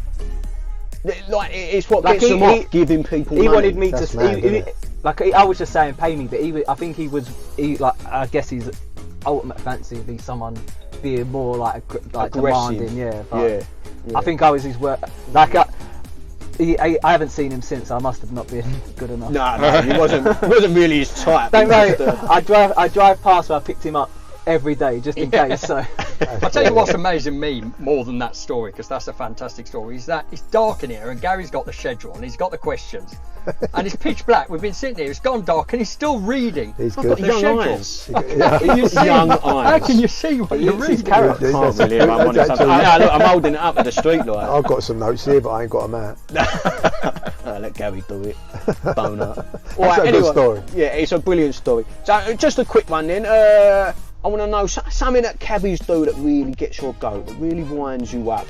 Like it's what Like gets them off, he- giving people He money. wanted me That's to. mad, isn't it? I was just saying, pay me, but I think he was. I guess his ultimate fancy would be someone being more like Aggressive. demanding. Yeah. But Yeah. I think I was his work. Like I haven't seen him since. So I must have not been good enough. No, he wasn't really his type. Don't He was worry. I drive past where I picked him up every day just in case. So I'll tell you what's amazing me more than that story, because that's a fantastic story, is that it's dark in here and Gary's got the schedule and he's got the questions and it's pitch black. We've been sitting here, it's gone dark and he's still reading. He's I've got good. young schedule. eyes. Can you see? Young How eyes. can you see what you're reading? Can't really. I'm on it. Look, I'm holding it up at the street light. I've got some notes here, but I ain't got them out. Let Gary do it. Bone up. That's a good story. Yeah, it's a brilliant story. So, just a quick one then. I want to know something that cabbies do that really gets your goat, that really winds you up.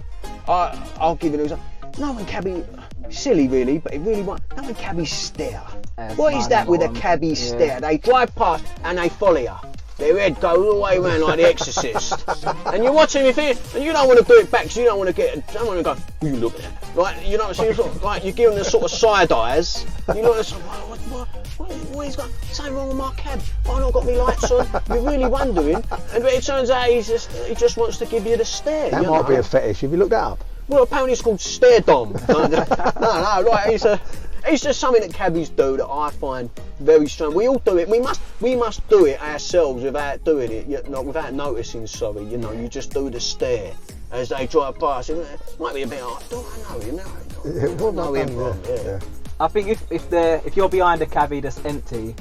I'll give you an example. No one cabbie, silly really, but it really winds. No one cabbies stare. That's What is my that with a number one. cabbie Yeah. stare? They drive past and they follow you. Their head goes all the way around like The Exorcist, and you're watching it, and you don't want to do it back, because you don't want to don't want to go. Who you looking at? Like, you know, so you're sort of, like, you're giving them sort of side eyes. You know, sort of, what is going? Something wrong with my cab? I've not got my lights on. You're really wondering, and it turns out he just wants to give you the stare. That you might know? be a fetish. Have you looked that up? Well, apparently it's called stare dom. no, right? It's just something that cabbies do that I find very strange. We all do it. We must do it ourselves without doing it, without noticing. Sorry, you know, you just do the stare as they drive past. It might be a bit like, do I know him? No, I know him from. Yeah. I think if you're behind a cabbie that's empty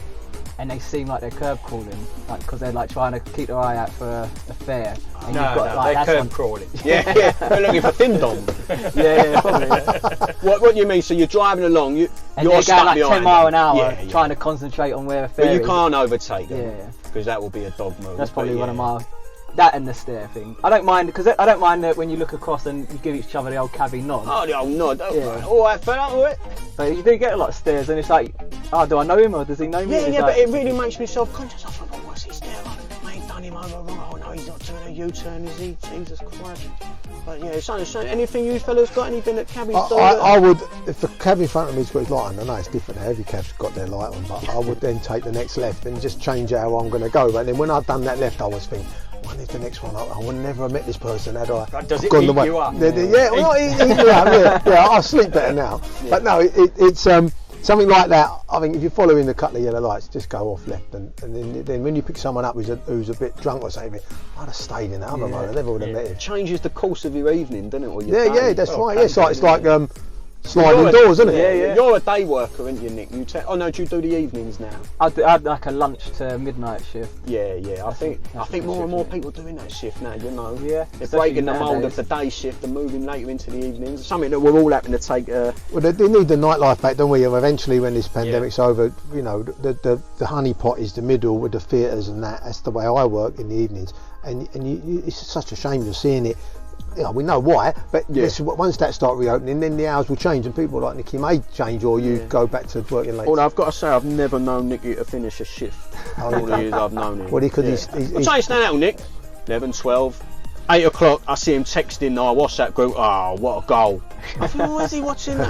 and they seem like they're curb crawling, like because they're like trying to keep their eye out for a fare. And No, you've got, like, they're that's curb one- crawling. Yeah, they're looking for thin dom. Yeah, probably. What do you mean? So you're driving along, And you're they're stuck going like behind 10 mile an them. hour, Yeah. trying to concentrate on where a fare But you is. can't overtake them. Yeah. Because that will be a dog move. That's probably but one of yeah. my. That and the stare thing. I don't mind because I don't mind that when you look across and you give each other the old cabbie nod. Oh, the old nod. Yeah. All right, fella, all right. But you do get a lot of stares, and it's like, oh, do I know him or does he know me? Yeah, It's yeah, like, but it really makes me self-conscious. I thought, oh, what's he staring? I ain't done him over wrong. Oh no, he's not doing a U-turn, is he? Jesus Christ. But yeah, so anything you fellas got? Anything that cabbies do? I would, if the cab in front of me's got his light on, I know it's different now, every cab's got their light on, but I would then take the next left and just change how I'm going to go. But then when I'd done that left, I was thinking, when is the next one? I would never have met this person had I Does it gone eat the way. you up? Yeah, well, eat me up, yeah, I sleep better now. Yeah. But no, it's something like that. I think if you're following the couple of yellow lights, just go off left, and then when you pick someone up who's a bit drunk or something, I'd have stayed in that other mode. I never would have met him. It changes the course of your evening, doesn't it? Or your day? Yeah, that's right. Yeah, it's like sliding You're doors, isn't it? Yeah. You're a day worker, aren't you, Nick? Oh no, do you do the evenings now? I'd like a lunch to midnight shift. Yeah. I think that's more the and more shift, people doing that shift now. You know. Yeah, They're especially breaking the mould of nowadays. the day shift and moving later into the evenings. Something that we're all having to take. Well, they need the nightlife back, don't we? And eventually, when this pandemic's over, you know, the honey pot is the middle with the theatres and that. That's the way I work in the evenings, and it's such a shame you're seeing it. You know, we know why, but once that start reopening, then the hours will change, and people like Nicky may change, or you go back to working late. Although I've got to say, I've never known Nicky to finish a shift. All the years I've known him. Well, because he's I'll tell you now, Nick. 11, 12, 8 o'clock. I see him texting our WhatsApp group. Oh, what a goal! I think, why is he watching that?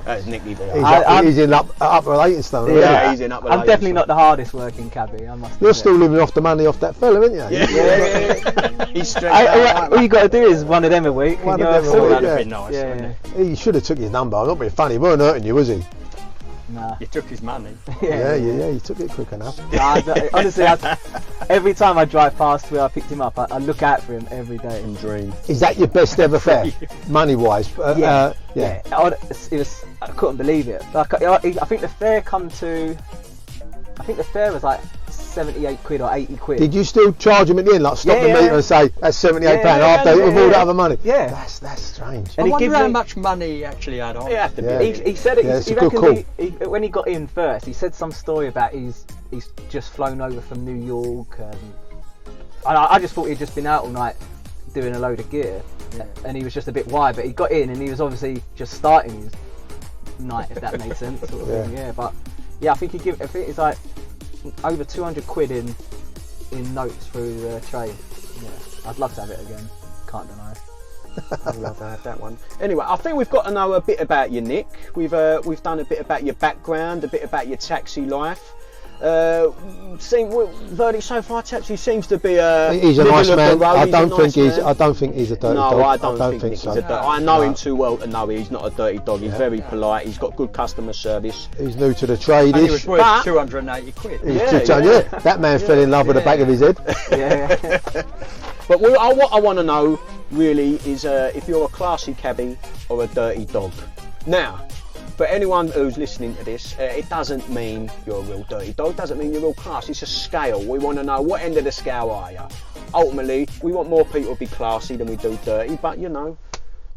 That's Nicky. he's in up Leytonstone. Yeah, he's in Upper I'm Leyton, definitely so- not the hardest working cabbie. I must. You're admit. still living off the money off that fella, aren't you? Yeah. He's stretched out. All you got to do is one of them a week. One and of you're them a sorted. week, That'd yeah. be nice, Yeah. wouldn't it? He should have took his number. I'm not being funny. He weren't hurting you, was he? Nah. You took his money. Yeah, you took it quick enough. Honestly, every time I drive past where I picked him up, I look out for him every day. And dream. Is that your best ever fare, money-wise? Yeah. I couldn't believe it. Like, I think the fare was like 78 quid or 80 quid. Did you still charge him at the end, like stop the meter and say that's £78 after with all the other money? Yeah. That's strange. And I wonder how much money he actually had on. Yeah. He said it. Yeah, it's he a good reckoned call. when he got in first, he said some story about he's just flown over from New York, and I just thought he'd just been out all night doing a load of gear, and he was just a bit wired. But he got in and he was obviously just starting his night, if that makes sense. Sort of thing. Yeah, but yeah, I think it's like over 200 quid in notes through the train. Yeah, I'd love to have it again. Can't deny. I'd love to have that one. Anyway, I think we've got to know a bit about you, Nick. We've done a bit about your background, a bit about your taxi life. Verdict so far, taxi seems to be he's a nice man. I don't think he's a dirty dog. No, I don't think so. he's a dirty. I know him too well to know he's not a dirty dog. He's very polite. He's got good customer service. He's new to the trade. And he was worth 280 quid. That man fell in love with the back of his head. But what I want to know really is if you're a classy cabbie or a dirty dog. Now, for anyone who's listening to this, it doesn't mean you're a real dirty dog, it doesn't mean you're real classy, it's a scale. We want to know what end of the scale are you. Ultimately, we want more people to be classy than we do dirty, but you know,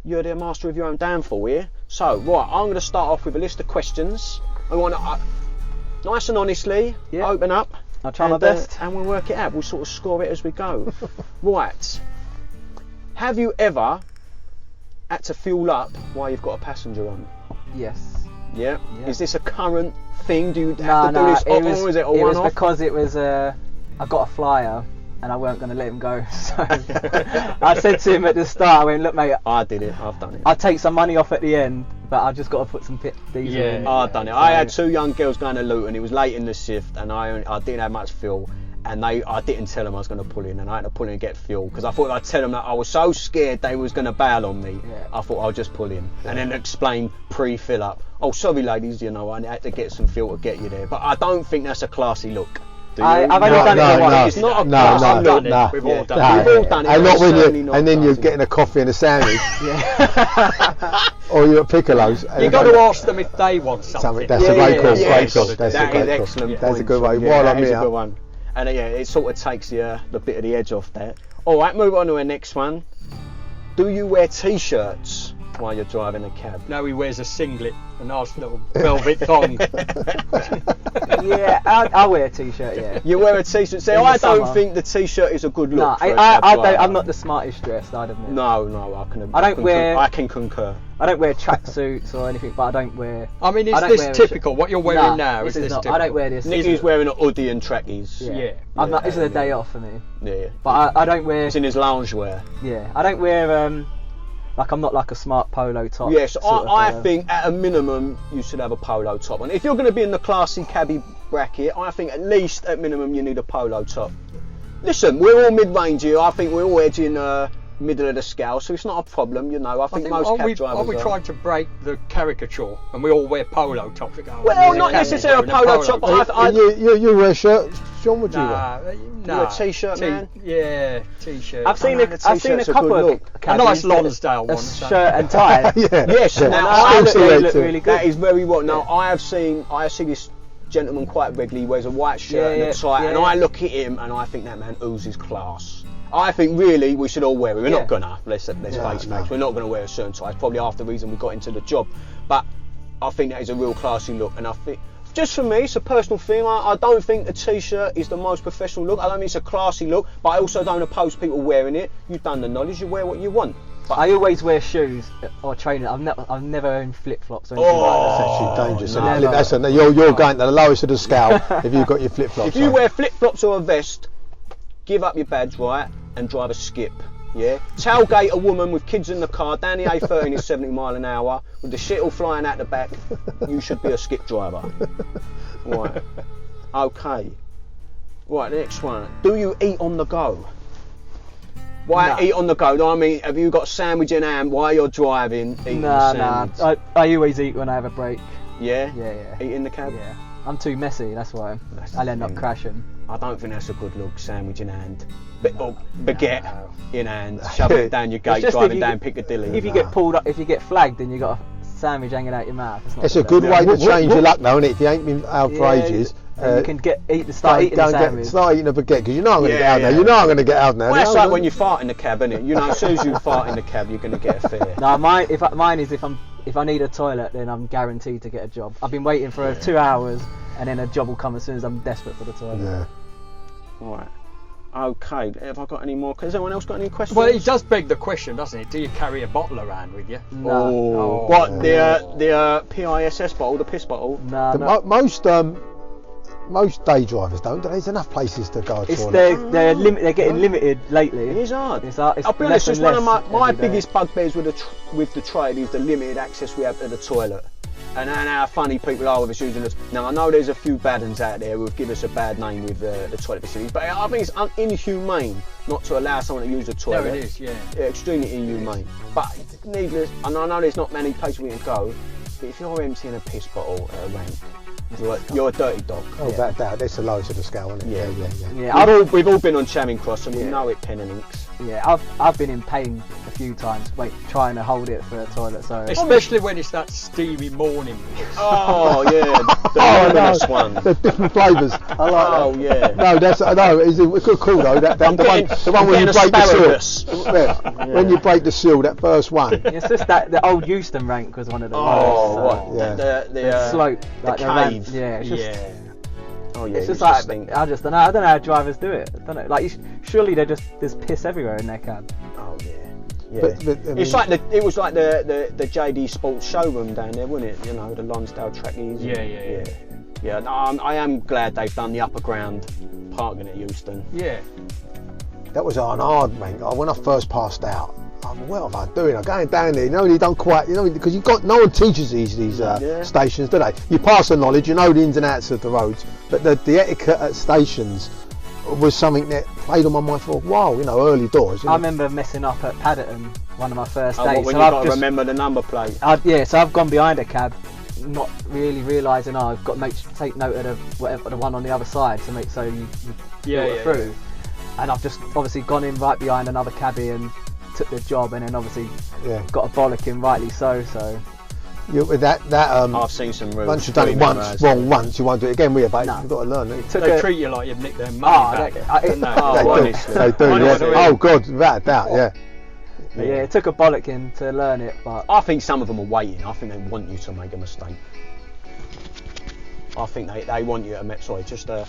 you're the master of your own downfall here. So, right, I'm going to start off with a list of questions. I want to, nice and honestly, open up. I'll try my best. And we'll work it out, we'll sort of score it as we go. Right, have you ever had to fuel up while you've got a passenger on? Yes. Yeah. Is this a current thing? Do you have to do this often, or is it a one-off? It was because it was I got a flyer and I weren't going to let him go. So I said to him at the start, I went, look mate, I did it, I've done it. I'll take some money off at the end, but I've just got to put some diesel in. I've done it. I had two young girls going to Luton, it was late in the shift and I didn't have much fuel. And I didn't tell them I was going to pull in, and I had to pull in and get fuel because I thought I'd tell them that I was so scared they was going to bail on me. I thought I'll just pull in and then explain pre-fill up. Oh, sorry ladies, you know, I had to get some fuel to get you there. But I don't think that's a classy look. I've only done it once. It's not a classy look. We've all done it. We've all done it. And then you're getting a coffee and a sandwich. Or you're at Piccolo's. You've got to ask them if they want something. That's a great call. That is excellent. That's a good way. That is a good one. And it sort of takes the bit of the edge off that. Alright, move on to our next one. Do you wear t-shirts while you're driving a cab? No, he wears a singlet, a nice little velvet thong. Yeah, I wear a t-shirt, yeah. You wear a t-shirt? See, I don't think the t-shirt is a good look. No, I'm not the smartest dressed, I'd admit. No, I can concur. I don't wear tracksuits or anything, but I don't wear... I mean, is this typical? What you're wearing now, is this typical? I don't wear this. Nicky's wearing a hoodie and trackies. Yeah. This is a day off for me. Yeah. But I don't wear... It's in his loungewear. Yeah. I don't wear... Like, I'm not like a smart polo top. Yes, I think at a minimum you should have a polo top on. If you're going to be in the classy cabbie bracket, I think at least at minimum you need a polo top. Listen, we're all mid-range here. I think we're all edging middle of the scale, so it's not a problem, you know. I think most cab drivers are we trying to break the caricature and we all wear polo tops? Well, not necessarily a polo top, but you wear shirts. Sean, would you wear? You a t-shirt man? Yeah, t-shirt. I've seen a couple of a nice Lonsdale one. Shirt and tie. Yes, now they look really good. That is very well. Now I see this gentleman quite regularly. He wears a white shirt and a tie, and I look at him and I think that man oozes class. I think really we should all wear it. We're not gonna. Let's face facts. We're not gonna wear a certain tie. It's probably half the reason we got into the job. But I think that is a real classy look, and I think. Just for me, it's a personal thing. I don't think a t-shirt is the most professional look. I don't think it's a classy look, but I also don't oppose people wearing it. You've done the knowledge, you wear what you want. But I always wear shoes or trainers. I've never owned flip-flops or anything like that. That's actually dangerous. You're going to the lowest of the scale if you've got your flip-flops. If you wear flip-flops or a vest, give up your badge, right, and drive a skip. Yeah, tailgate a woman with kids in the car down the A13 at 70 mile an hour with the shit all flying out the back. You should be a skip driver. Right. Okay. Right, next one. Do you eat on the go? Why eat on the go? No, I mean, have you got sandwich and ham while you're driving? Eating the sandwich? I always eat when I have a break. Yeah? Yeah. Eat in the cab? Yeah. I'm too messy, that's why. That's I'll the end up thing. crashing. I don't think that's a good look. Sandwich in hand. Or baguette in hand. Shoving it down your gate, just driving if you down get- Piccadilly. If you get pulled up, if you get flagged, then you got a sandwich hanging out your mouth. It's not It's the a good best. way to change your luck, though, isn't it? If you ain't been out for Yeah, ages. and you can start eating the sandwich. Start eating a baguette, because you know I'm going to Yeah, get out now. yeah. You know I'm going to get out now. Well, that's No, like no. when you fart in the cab, isn't it? You know, as soon as you fart in the cab, you're going to get a fare. No, mine is if I need a toilet, then I'm guaranteed to get a job. I've been waiting for 2 hours, and then a job will come as soon as I'm desperate for the toilet. Yeah. Right. Okay, have I got any more? Has anyone else got any questions? Well, it does beg the question, doesn't it? Do you carry a bottle around with you? No. Oh, what, the PISS bottle, the piss bottle? No, The no. Most day drivers don't. There's enough places to go. It's toilet. they're getting limited lately. It is hard. It's I'll be less honest, it's and one of less my every day. biggest bugbears with the trade is the limited access we have to the toilet. And how funny people are with us using it. Now, I know there's a few bad uns out there who have given us a bad name with the toilet facilities, but I think it's inhumane not to allow someone to use the toilet. No, it is, yeah. Extremely inhumane. But needless, and I know there's not many places we can go, but if you're emptying a piss bottle at a rank, you're a dirty dog. Oh, that. That's the lowest of the scale, isn't it? Yeah. Yeah, We've all been on Charing Cross and we know it pen and inks. Yeah, I've been in pain a few times, trying to hold it for a toilet. So Especially when it's that steamy morning. Oh yeah, the luminous one. The different flavours. I like Oh that. yeah. No, that's it's a good call though. The one when you break the seal. Yeah. When you break the seal, that first one. it's just that the old Euston rank was one of the Oh, worst. what? Yeah. The Slope, the like the ramp. cave. Yeah, it's just, Yeah. Oh yeah. it's just it like stink. I don't know how drivers do it. I don't know. Like surely there's piss everywhere in their cab. Oh yeah. Yeah. But, I mean, It's like it was like the JD Sports showroom down there, wasn't it? You know, the Lonsdale trackies. Yeah. Yeah, no, I am glad they've done the upper ground parking at Euston. Yeah. that was an hard, mate. When I first passed out, what am I doing? I'm going down there. You know, you don't quite, because no one teaches these stations, do they? You pass the knowledge, you know the ins and outs of the roads, but the etiquette at stations was something that played on my mind for a while. Early doors. I remember messing up at Paddington one of my first days. When so you I've got to just- remember the number plate. So I've gone behind a cab, not really realising I've got to take note of the one on the other side to make so you filter through. And I've just obviously gone in right behind another cabby and took the job, and then obviously got a bollocking, rightly so. So with that I've seen some rules. once you've done it wrong once, you won't do it again. You've got to learn it. They treat you like you've nicked their money back. They honestly. do. Honestly. Oh God, without a doubt, yeah. But yeah, it took a bollocking to learn it, but I think some of them are waiting. I think they want you to make a mistake. I think they want you to make. Sorry, just a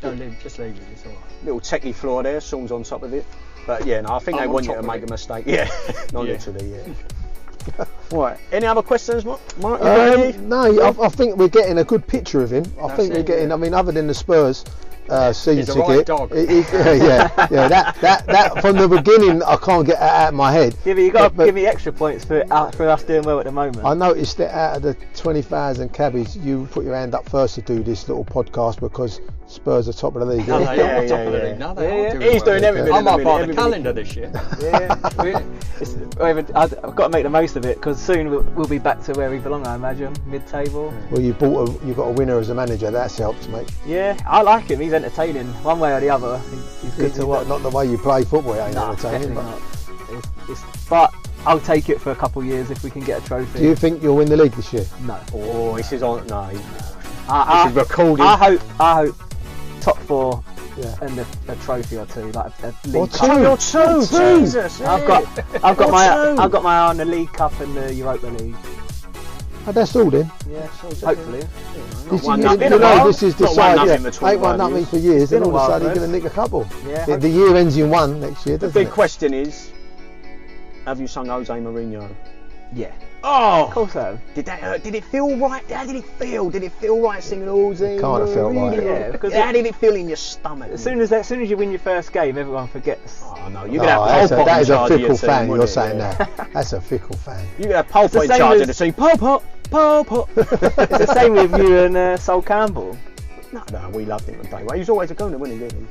Just leave it. It's all right. little techie floor there. Sawn's on top of it. But yeah, no, I think they I'm on want you top to of make it. a mistake. Yeah, not Yeah. literally. Yeah. Right. Any other questions, Mark? You got any? No, I think we're getting a good picture of him. I think it, we're getting. yeah. I mean, other than the Spurs season He's a ticket, right dog. that from the beginning, I can't get that out of my head. yeah, but you got to But- give me extra points for us doing well at the moment. I noticed that out of the 20,000 cabbies, you put your hand up first to do this little podcast because Spurs are top of the league. No, Yeah? they are Yeah, top yeah, of the yeah. league. No, they Yeah, are yeah. He's well. doing everything. I'm at up the by minute, the everything. calendar this year. I've got to make the most of it because soon we'll be back to where we belong, I imagine, mid-table. Well, you got a winner as a manager. That's helped, mate. Yeah, I like him. He's entertaining, one way or the other. He's good to watch. Not the way you play football, it ain't Nah, entertaining. definitely But not. But I'll take it for a couple of years if we can get a trophy. do you think you'll win the league this year? No. Oh, this is on. No, I, this is recorded. I hope top four Yeah. and a trophy or two, like a Or league two. cup. Two. Jesus. I've got my eye on the League Cup and the Europa League. Oh, that's all then. Yeah, hopefully. This one is, nothing. you know, this is Not one decided. nothing for Ain't won 21 nothing years. for years, been and a all of a while, sudden you're Chris. going to nick a couple. Yeah. The year ends in one next year, The doesn't big it? question is, have you sung Jose Mourinho? Yeah. Oh, Of course I have. did that hurt? Did it feel right? How did it feel? Did it feel right singing Jose? Can't have felt right. Yeah, because How did it feel in your stomach? as soon as you win your first game, everyone forgets. Oh no, you're No, gonna have Pol Pot that in is a charge of your fickle team, fan. You're wouldn't it? saying Yeah. that. That's a fickle fan. You're gonna have Pol the Pot in same charge as- of the team. Pol Pot, Pol Pot. It's the same with you and Sol Campbell. No, we loved him on day one. He was always a goner, wasn't he? Really?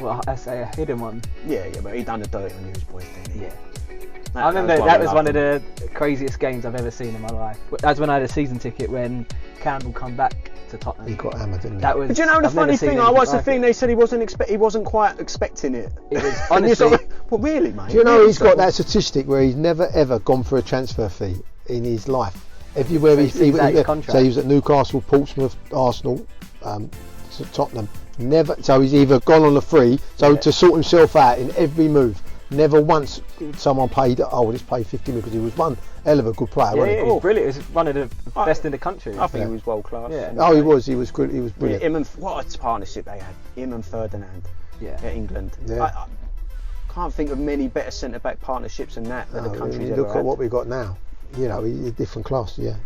Well, I say a hidden one. Yeah, but he done the dirty on you, boys, didn't he? Yeah. I remember that was one of the craziest games I've ever seen in my life. That's when I had a season ticket when Campbell come back to Tottenham. He got hammered, didn't he? That was. But you know the I've never funny seen thing? anything What's the like thing? it. They said he wasn't quite expecting it. It was And you're honestly. sort of, well, really, mate? Do you know Really? he's got that statistic where he's never ever gone for a transfer fee in his life? Everywhere So he that his so contract. he was at Newcastle, Portsmouth, Arsenal, Tottenham. Never. So he's either gone on a free. So to sort himself out in every move. Never once someone paid. Oh, we'll just pay 50 million because he was one hell of a good player. Yeah, wasn't he was brilliant. He was one of the best in the country. I think he was world class. Yeah. he? Oh, he was. He was good. He was Yeah, brilliant. him and what a partnership they had. Him and Ferdinand. Yeah. At England. Yeah. I can't think of many better centre back partnerships than that the country's ever Look had. at what we got now. You know, he's a different class. Yeah.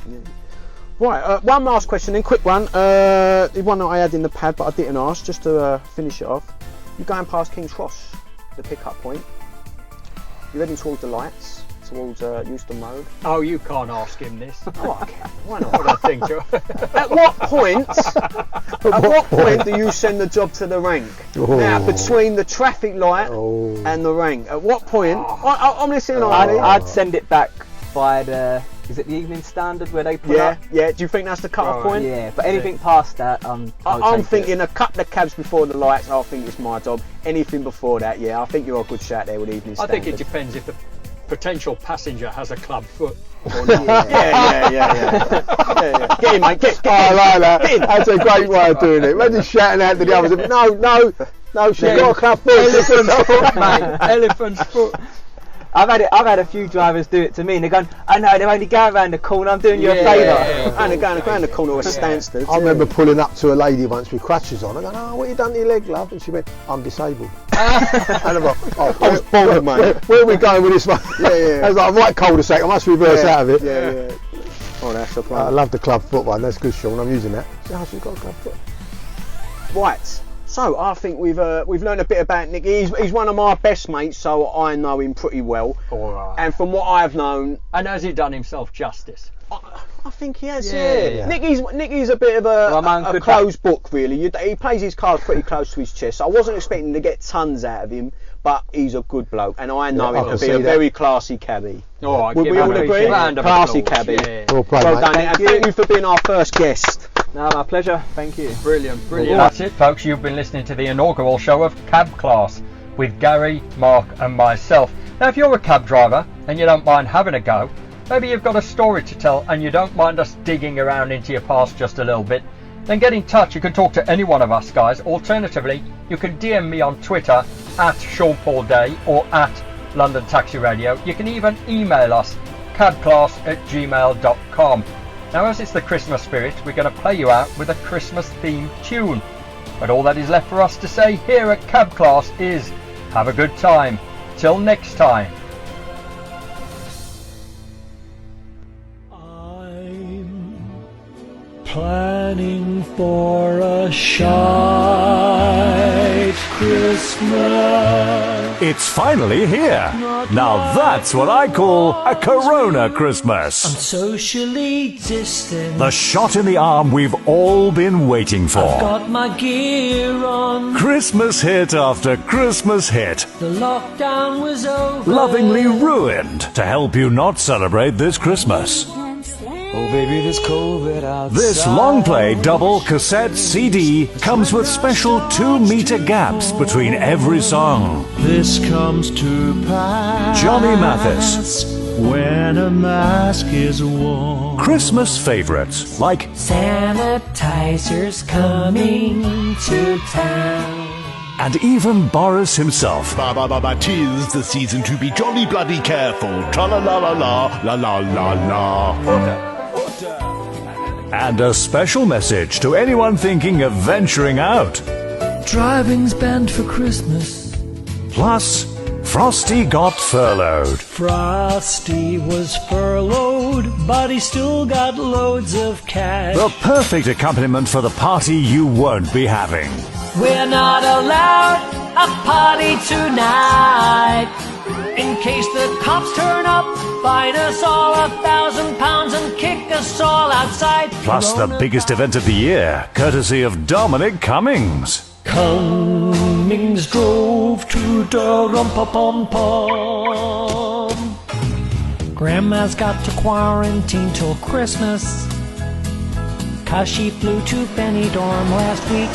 Right, one last question, then quick one. The one that I had in the pad, but I didn't ask, just to finish it off. You're going past King's Cross, the pick-up point. You're heading towards the lights, towards Euston Road. Oh, you can't ask him this. Oh, I can. Why What not? I think. At what point do you send the job to the rank? Oh. Now, between the traffic light Oh. and the rank, at what point? I'm listening on. I'd send it back by the. Is it the Evening Standard where they put Yeah, up? yeah. Do you think that's the cut-off Right. point? Yeah, but anything past that, I'm I'll take thinking it. a couple of cabs before the lights. I think it's my job. Anything before that, yeah, I think you're a good shout there with Evening I Standard. think it depends if the potential passenger has a club foot. Yeah. Get in, mate. Get I like that. Get in. That's a great way of doing it. Imagine shouting out to the others. No, she's got a club foot. Elephant's foot, mate. Elephant's foot. I've had a few drivers do it to me, and they're going, "I know, they're only going around the corner. I'm doing you a favour." And they're going around the corner with Stansted. I remember pulling up to a lady once with crutches on. I go, "Oh, what you done to your leg, love?" And she went, "I'm disabled." And I'm like, "Oh, I was bored, mate. Where are we going with this one?" Yeah. I was like, "Right cul-de-sac. I must reverse out of it." Yeah. Oh, that's a I plan. love the club foot one. That's good, Sean. I'm using that. Oh, she's got a club foot. Right. So I think we've learned a bit about Nick. He's one of my best mates, so I know him pretty well. All right. And from what I've known, And has he done himself justice? I think he has. Yeah. Yeah. Nicky's a bit of a closed book, really. He plays his cards pretty close to his chest. I wasn't expecting to get tons out of him, but he's a good bloke, and I know Yeah, I him can to be see a that. very classy cabby. All right, Would give we him all a agree? round of Classy applause. cabby. Yeah. Well played, Well mate. done, and thank you for being our first guest. No, my pleasure. Thank you. Brilliant. That's it, folks. You've been listening to the inaugural show of Cab Class with Gary, Mark and myself. Now, if you're a cab driver and you don't mind having a go, maybe you've got a story to tell and you don't mind us digging around into your past just a little bit, then get in touch. You can talk to any one of us guys. Alternatively, you can DM me on Twitter at Sean Paul Day or at London Taxi Radio. You can even email us cabclass@gmail.com. Now, as it's the Christmas spirit, we're going to play you out with a Christmas themed tune. But all that is left for us to say here at Cab Class is have a good time. Till next time. I'm planning for a shite Christmas. It's finally here. Now that's what I call a Corona I'm Christmas. socially distant. The shot in the arm we've all been waiting for. Got my gear on. Christmas hit after Christmas hit. The lockdown was over. Lovingly ruined to help you not celebrate this Christmas. Oh baby, there's COVID outside. This long play double cassette CD comes with special 2-meter gaps between every song. This comes to pass. Johnny Mathis. When a mask is worn. Christmas favorites like Sanitizers coming to town. and even Boris himself. Ba ba ba ba, 'tis the season to be jolly bloody careful. Tra la la la la la la la la. And a special message to anyone thinking of venturing out. Driving's banned for Christmas. Plus, Frosty got furloughed. Frosty was furloughed, but he still got loads of cash. The perfect accompaniment for the party you won't be having. We're not allowed a party tonight. In case the cops turn up, fine us all £1,000 and kick us all outside. Plus the biggest event of the year, courtesy of Dominic Cummings. Cummings drove to Durham, pom pom. Grandma's got to quarantine till Christmas, 'cause she flew to Benidorm last week.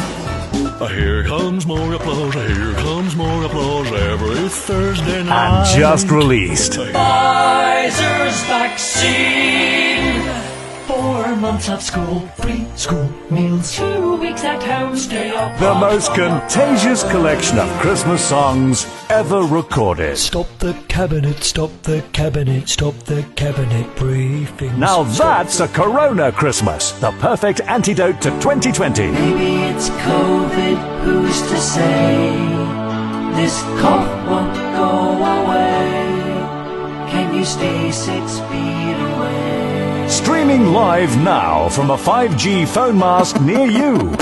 Here comes more applause, here comes more applause every Thursday night. And just released. Pfizer's vaccine. 4 months of school, free school meals, 2 weeks at home, stay up. The most contagious collection of Christmas songs ever recorded. Stop the cabinet, stop the cabinet, stop the cabinet briefing. Now that's a Corona Christmas, the perfect antidote to 2020. Maybe it's COVID, who's to say? This cough won't go away. Can you stay 6 feet away? Streaming live now from a 5G phone mast near you.